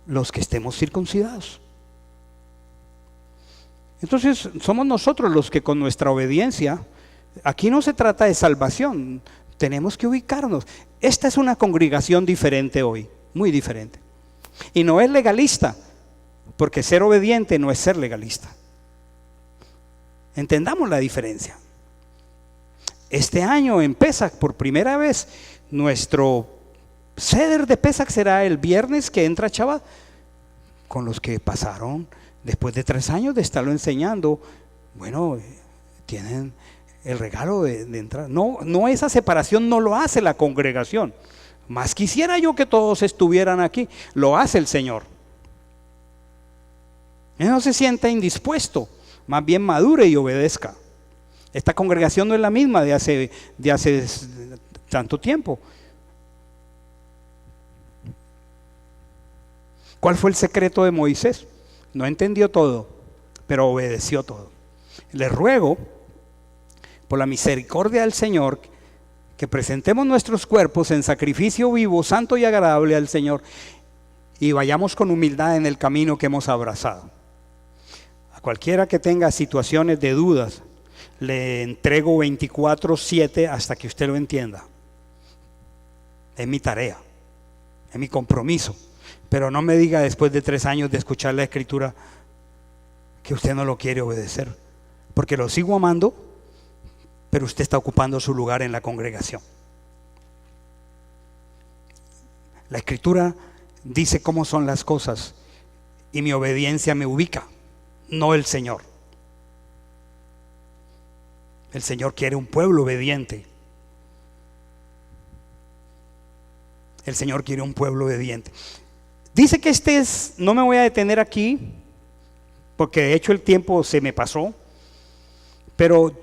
los que estemos circuncidados. Entonces somos nosotros los que con nuestra obediencia, aquí no se trata de salvación, tenemos que ubicarnos. Esta es una congregación diferente hoy, muy diferente. Y no es legalista, porque ser obediente no es ser legalista. Entendamos la diferencia. Este año en Pesach, por primera vez, nuestro Seder de Pesach será el viernes que entra Shabbat, con los que pasaron después de 3 años de estarlo enseñando. Bueno, tienen el regalo de entrar. No, esa separación no lo hace la congregación. Más quisiera yo que todos estuvieran aquí. Lo hace el Señor. Él no se sienta indispuesto, más bien madure y obedezca. Esta congregación no es la misma de hace tanto tiempo. ¿Cuál fue el secreto de Moisés? No entendió todo, pero obedeció todo. Les ruego, por la misericordia del Señor, que presentemos nuestros cuerpos en sacrificio vivo, santo y agradable al Señor, y vayamos con humildad en el camino que hemos abrazado. A cualquiera que tenga situaciones de dudas, le entrego 24/7 hasta que usted lo entienda. Es mi tarea, es mi compromiso. Pero no me diga después de 3 años de escuchar la Escritura que usted no lo quiere obedecer, porque lo sigo amando, pero usted está ocupando su lugar en la congregación. La Escritura dice cómo son las cosas y mi obediencia me ubica, no el Señor. El Señor quiere un pueblo obediente. El Señor quiere un pueblo obediente. Dice que no me voy a detener aquí, porque de hecho el tiempo se me pasó, pero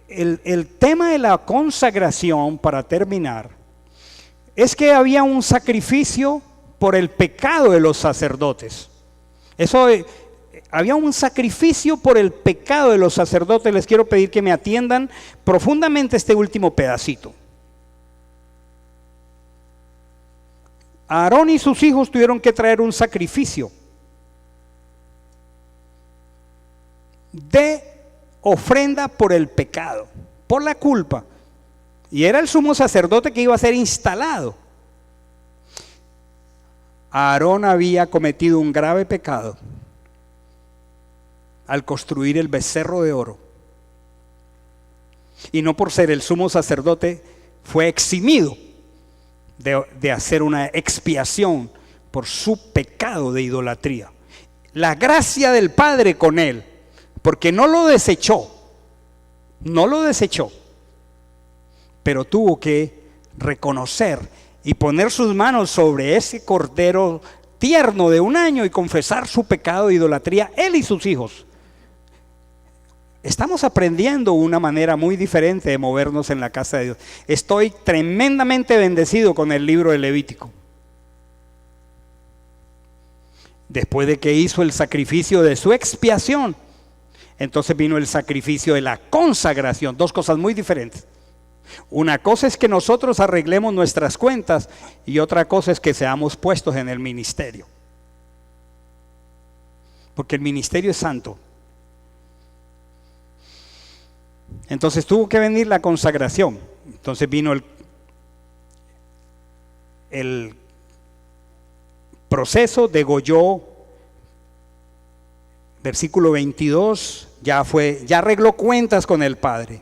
el tema de la consagración, para terminar, es que había un sacrificio por el pecado de los sacerdotes. Había un sacrificio por el pecado de los sacerdotes. Les quiero pedir que me atiendan profundamente este último pedacito. Aarón y sus hijos tuvieron que traer un sacrificio de ofrenda por el pecado, por la culpa. Y era el sumo sacerdote que iba a ser instalado. Aarón había cometido un grave pecado al construir el becerro de oro. Y no por ser el sumo sacerdote fue eximido de hacer una expiación por su pecado de idolatría. La gracia del Padre con él, porque no lo desechó, pero tuvo que reconocer y poner sus manos sobre ese cordero tierno de 1 año y confesar su pecado de idolatría, él y sus hijos. Estamos aprendiendo una manera muy diferente de movernos en la casa de Dios. Estoy tremendamente bendecido con el libro de Levítico. Después de que hizo el sacrificio de su expiación, entonces vino el sacrificio de la consagración. 2 cosas muy diferentes. Una cosa es que nosotros arreglemos nuestras cuentas y otra cosa es que seamos puestos en el ministerio. Porque el ministerio es santo. Entonces tuvo que venir la consagración. Entonces vino el proceso, degolló, versículo 22, ya arregló cuentas con el Padre.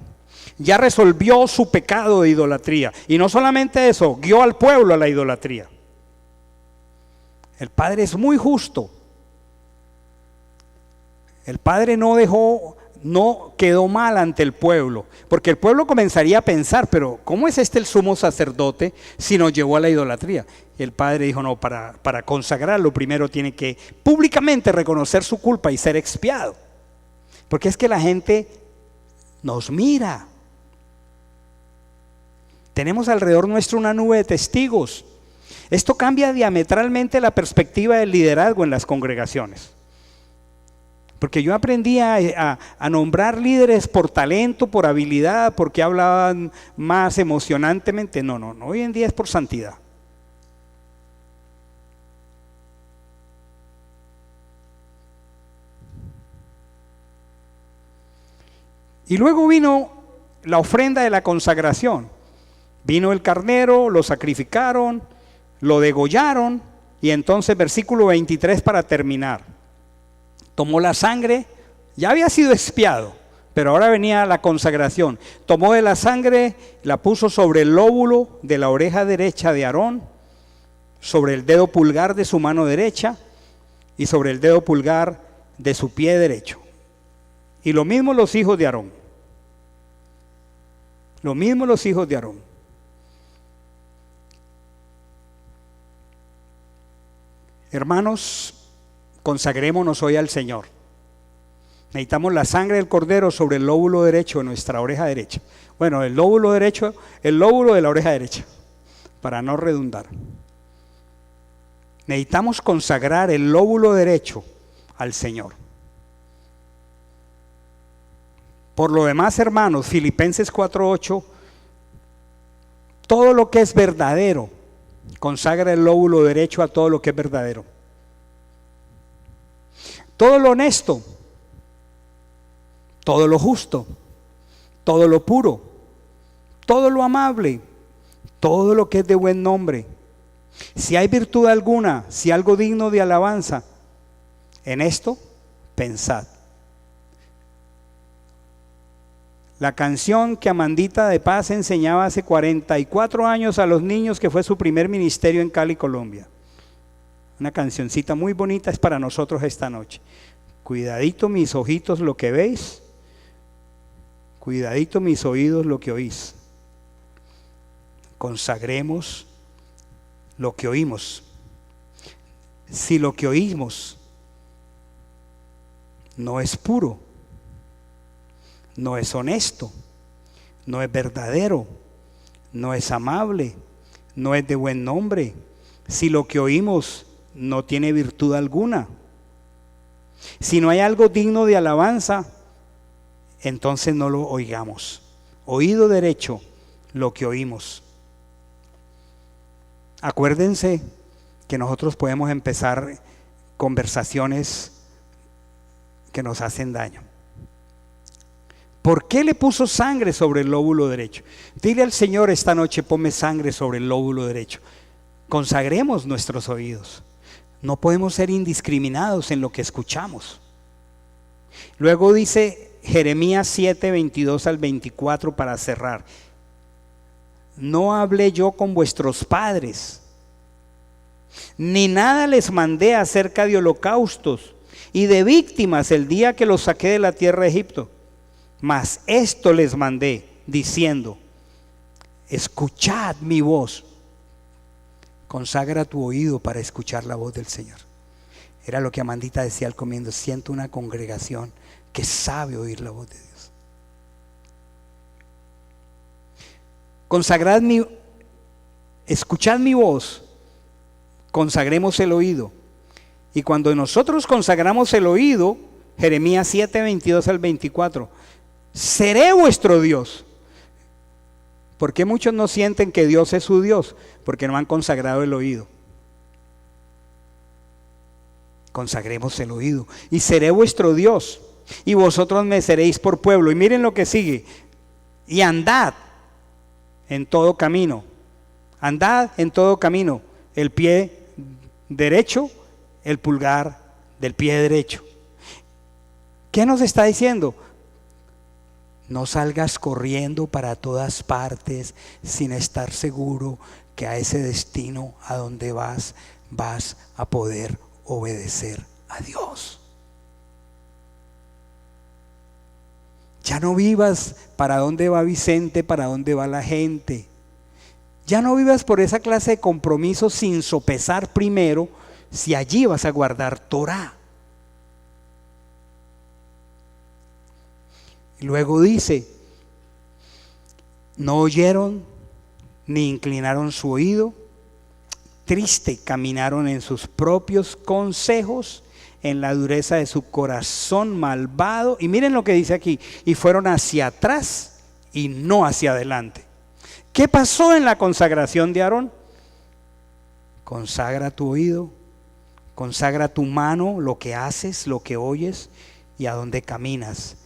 Ya resolvió su pecado de idolatría. Y no solamente eso, guió al pueblo a la idolatría. El Padre es muy justo. El Padre no quedó mal ante el pueblo, porque el pueblo comenzaría a pensar, pero ¿cómo es este el sumo sacerdote si nos llevó a la idolatría? Y el Padre dijo, no, para consagrarlo primero tiene que públicamente reconocer su culpa y ser expiado, porque es que la gente nos mira. Tenemos alrededor nuestro una nube de testigos. Esto cambia diametralmente la perspectiva del liderazgo en las congregaciones. Porque yo aprendí a nombrar líderes por talento, por habilidad, porque hablaban más emocionantemente. No, hoy en día es por santidad. Y luego vino la ofrenda de la consagración. Vino el carnero, lo sacrificaron, lo degollaron, y entonces versículo 23 para terminar. Tomó la sangre, ya había sido expiado, pero ahora venía la consagración. Tomó de la sangre, la puso sobre el lóbulo de la oreja derecha de Aarón, sobre el dedo pulgar de su mano derecha y sobre el dedo pulgar de su pie derecho. Y lo mismo los hijos de Aarón. Lo mismo los hijos de Aarón. Hermanos, consagrémonos hoy al Señor. Necesitamos la sangre del cordero sobre el lóbulo derecho de nuestra oreja derecha. Bueno, el lóbulo derecho, el lóbulo de la oreja derecha, para no redundar. Necesitamos consagrar el lóbulo derecho al Señor. Por lo demás, hermanos, Filipenses 4:8, todo lo que es verdadero, consagra el lóbulo derecho a todo lo que es verdadero. Todo lo honesto, todo lo justo, todo lo puro, todo lo amable, todo lo que es de buen nombre. Si hay virtud alguna, si algo digno de alabanza, en esto pensad. La canción que Amandita de Paz enseñaba hace 44 años a los niños, que fue su primer ministerio en Cali, Colombia. Una cancioncita muy bonita es para nosotros esta noche. Cuidadito mis ojitos lo que veis, cuidadito mis oídos lo que oís. Consagremos lo que oímos. Si lo que oímos no es puro, no es honesto, no es verdadero, no es amable, no es de buen nombre, si lo que oímos no tiene virtud alguna, si no hay algo digno de alabanza, entonces no lo oigamos. Oído derecho lo que oímos. Acuérdense que nosotros podemos empezar conversaciones que nos hacen daño. ¿Por qué le puso sangre sobre el lóbulo derecho? Dile al Señor esta noche: ponme sangre sobre el lóbulo derecho. Consagremos nuestros oídos. No podemos ser indiscriminados en lo que escuchamos. Luego dice Jeremías 7, 22 al 24 para cerrar: no hablé yo con vuestros padres, ni nada les mandé acerca de holocaustos y de víctimas el día que los saqué de la tierra de Egipto. Mas esto les mandé, diciendo: escuchad mi voz. Consagra tu oído para escuchar la voz del Señor. Era lo que Amandita decía al comienzo: siento una congregación que sabe oír la voz de Dios. Escuchad mi voz, consagremos el oído. Y cuando nosotros consagramos el oído, Jeremías 7, 22 al 24, seré vuestro Dios. ¿Por qué muchos no sienten que Dios es su Dios? Porque no han consagrado el oído. Consagremos el oído. Y seré vuestro Dios, y vosotros me seréis por pueblo. Y miren lo que sigue: y andad en todo camino. Andad en todo camino. El pie derecho, el pulgar del pie derecho. ¿Qué nos está diciendo? No salgas corriendo para todas partes sin estar seguro que a ese destino a donde vas a poder obedecer a Dios. Ya no vivas para dónde va Vicente, para dónde va la gente. Ya no vivas por esa clase de compromisos sin sopesar primero si allí vas a guardar Torá. Y luego dice: no oyeron ni inclinaron su oído, triste caminaron en sus propios consejos, en la dureza de su corazón malvado. Y miren lo que dice aquí: y fueron hacia atrás y no hacia adelante. ¿Qué pasó en la consagración de Aarón? Consagra tu oído, consagra tu mano, lo que haces, lo que oyes y a dónde caminas.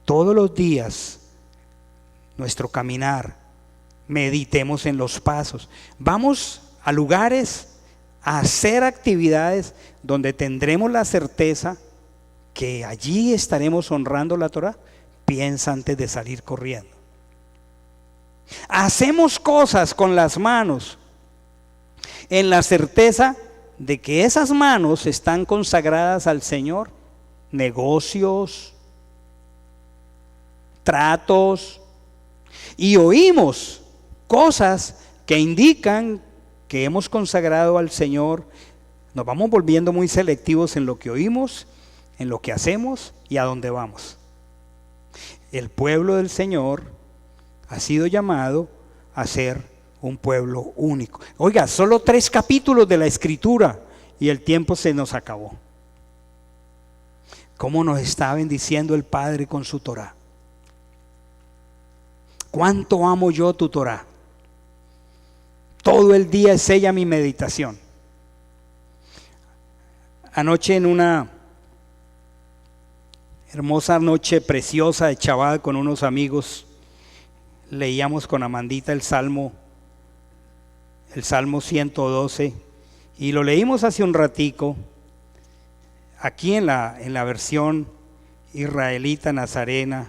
Todos los días, nuestro caminar, meditemos en los pasos. Vamos a lugares a hacer actividades donde tendremos la certeza que allí estaremos honrando la Torá. Piensa antes de salir corriendo. Hacemos cosas con las manos en la certeza de que esas manos están consagradas al Señor. Negocios, tratos, y oímos cosas que indican que hemos consagrado al Señor. Nos vamos volviendo muy selectivos en lo que oímos, en lo que hacemos y a dónde vamos. El pueblo del Señor ha sido llamado a ser un pueblo único. Oiga, solo 3 capítulos de la Escritura y el tiempo se nos acabó. ¿Cómo nos está bendiciendo el Padre con su Torá? ¿Cuánto amo yo tu Torá? Todo el día es ella mi meditación. Anoche, en una hermosa noche preciosa de Shabbat con unos amigos, leíamos con Amandita el Salmo 112, y lo leímos hace un ratico, aquí en la versión israelita nazarena.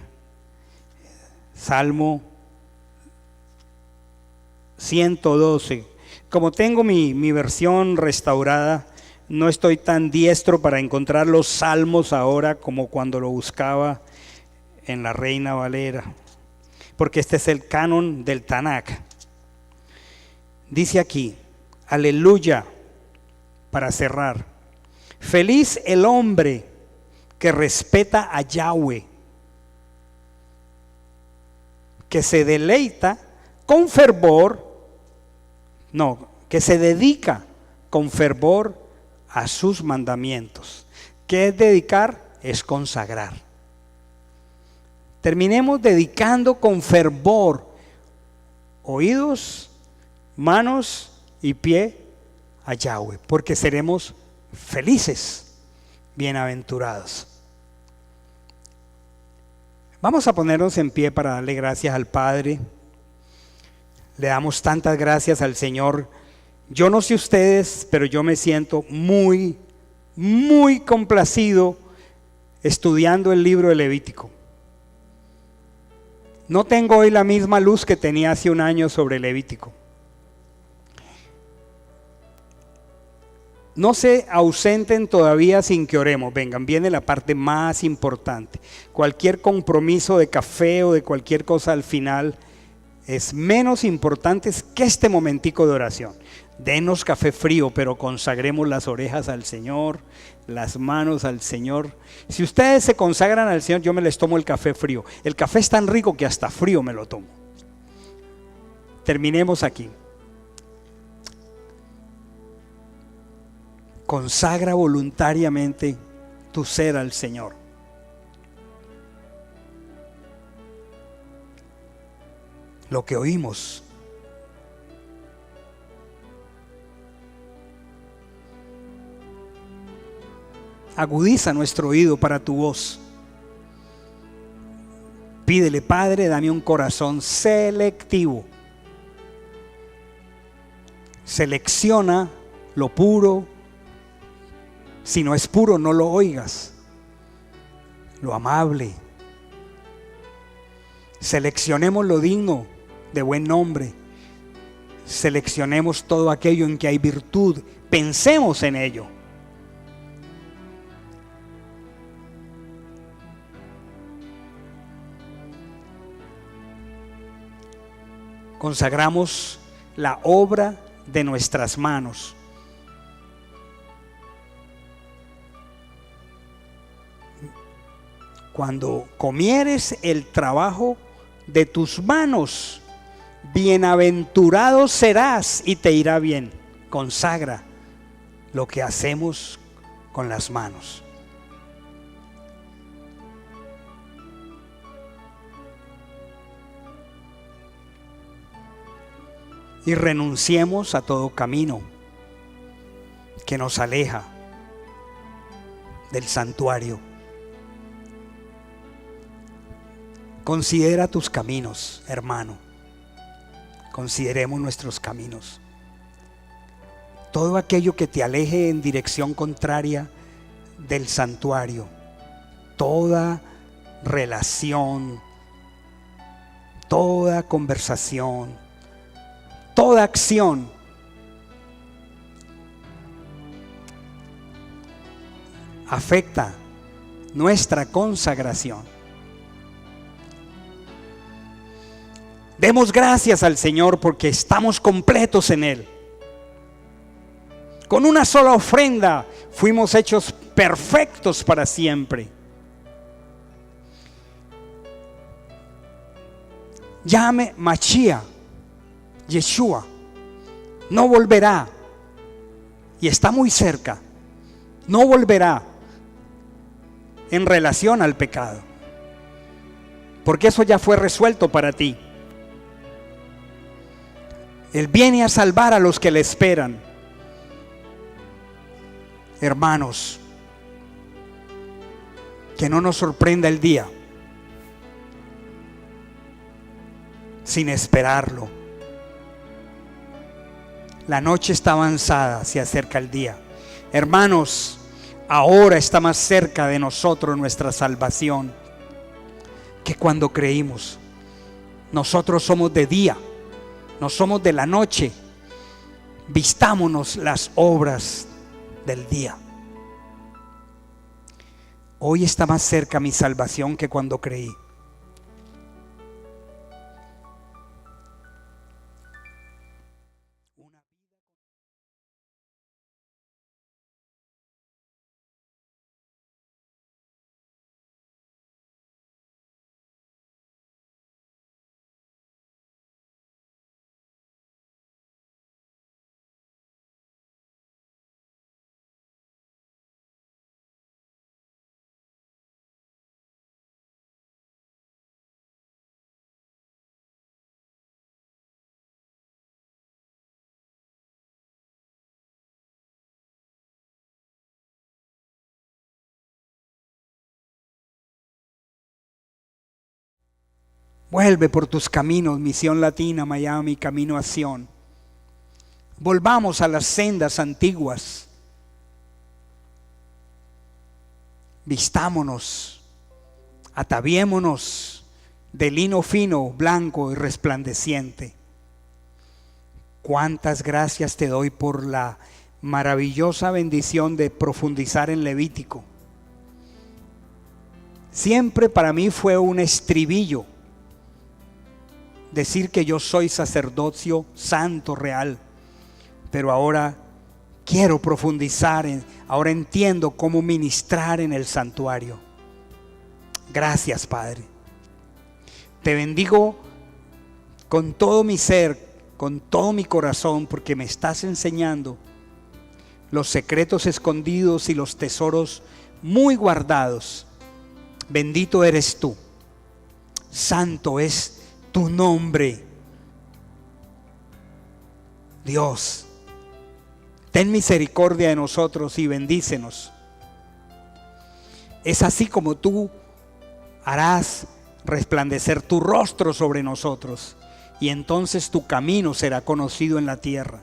Salmo 112. Como tengo mi versión restaurada, no estoy tan diestro para encontrar los salmos ahora como cuando lo buscaba en la Reina Valera, porque este es el canon del Tanakh. Dice aquí: aleluya, para cerrar: feliz el hombre que respeta a Yahweh, que se deleita con fervor, no, que se dedica con fervor a sus mandamientos. ¿Qué es dedicar? Es consagrar. Terminemos dedicando con fervor oídos, manos y pie a Yahweh, porque seremos felices, bienaventurados. Vamos a ponernos en pie para darle gracias al Padre. Le damos tantas gracias al Señor. Yo no sé ustedes, pero yo me siento muy, muy complacido estudiando el libro de Levítico. No tengo hoy la misma luz que tenía hace un año sobre Levítico. No se ausenten todavía sin que oremos. Vengan, viene la parte más importante. Cualquier compromiso de café o de cualquier cosa al final es menos importante que este momentico de oración. Denos café frío, pero consagremos las orejas al Señor, las manos al Señor. Si ustedes se consagran al Señor, yo me les tomo el café frío. El café es tan rico que hasta frío me lo tomo. Terminemos aquí. Consagra voluntariamente tu ser al Señor. Lo que oímos agudiza nuestro oído para tu voz. Pídele: Padre, dame un corazón selectivo. Selecciona lo puro. Si no es puro, no lo oigas. Lo amable. Seleccionemos lo digno, de buen nombre. Seleccionemos todo aquello en que hay virtud. Pensemos en ello. Consagramos la obra de nuestras manos. Cuando comieres el trabajo de tus manos, bienaventurado serás y te irá bien. Consagra lo que hacemos con las manos. Y renunciemos a todo camino que nos aleja del santuario. Considera tus caminos, hermano. Consideremos nuestros caminos. Todo aquello que te aleje en dirección contraria del santuario, toda relación, toda conversación, toda acción afecta nuestra consagración. Demos gracias al Señor porque estamos completos en Él. Con una sola ofrenda fuimos hechos perfectos para siempre. Llame Mashiach, Yeshua, no volverá, y está muy cerca. No volverá en relación al pecado, porque eso ya fue resuelto para ti. Él viene a salvar a los que le esperan. Hermanos, que no nos sorprenda el día sin esperarlo. La noche está avanzada, se acerca el día. Hermanos, ahora está más cerca de nosotros nuestra salvación que cuando creímos. Nosotros somos de día, no somos de la noche. Vistámonos las obras del día. Hoy está más cerca mi salvación que cuando creí. Vuelve por tus caminos, Misión Latina, Miami, camino a Sion. Volvamos a las sendas antiguas. Vistámonos, ataviémonos de lino fino, blanco y resplandeciente. Cuántas gracias te doy por la maravillosa bendición de profundizar en Levítico. Siempre para mí fue un estribillo decir que yo soy sacerdocio santo, real, pero ahora quiero profundizar, ahora entiendo cómo ministrar en el santuario. Gracias, Padre. Te bendigo con todo mi ser, con todo mi corazón, porque me estás enseñando los secretos escondidos y los tesoros muy guardados. Bendito eres tú, santo es tu nombre. Dios, ten misericordia de nosotros y bendícenos. Es así como tú harás resplandecer tu rostro sobre nosotros, y entonces tu camino será conocido en la tierra.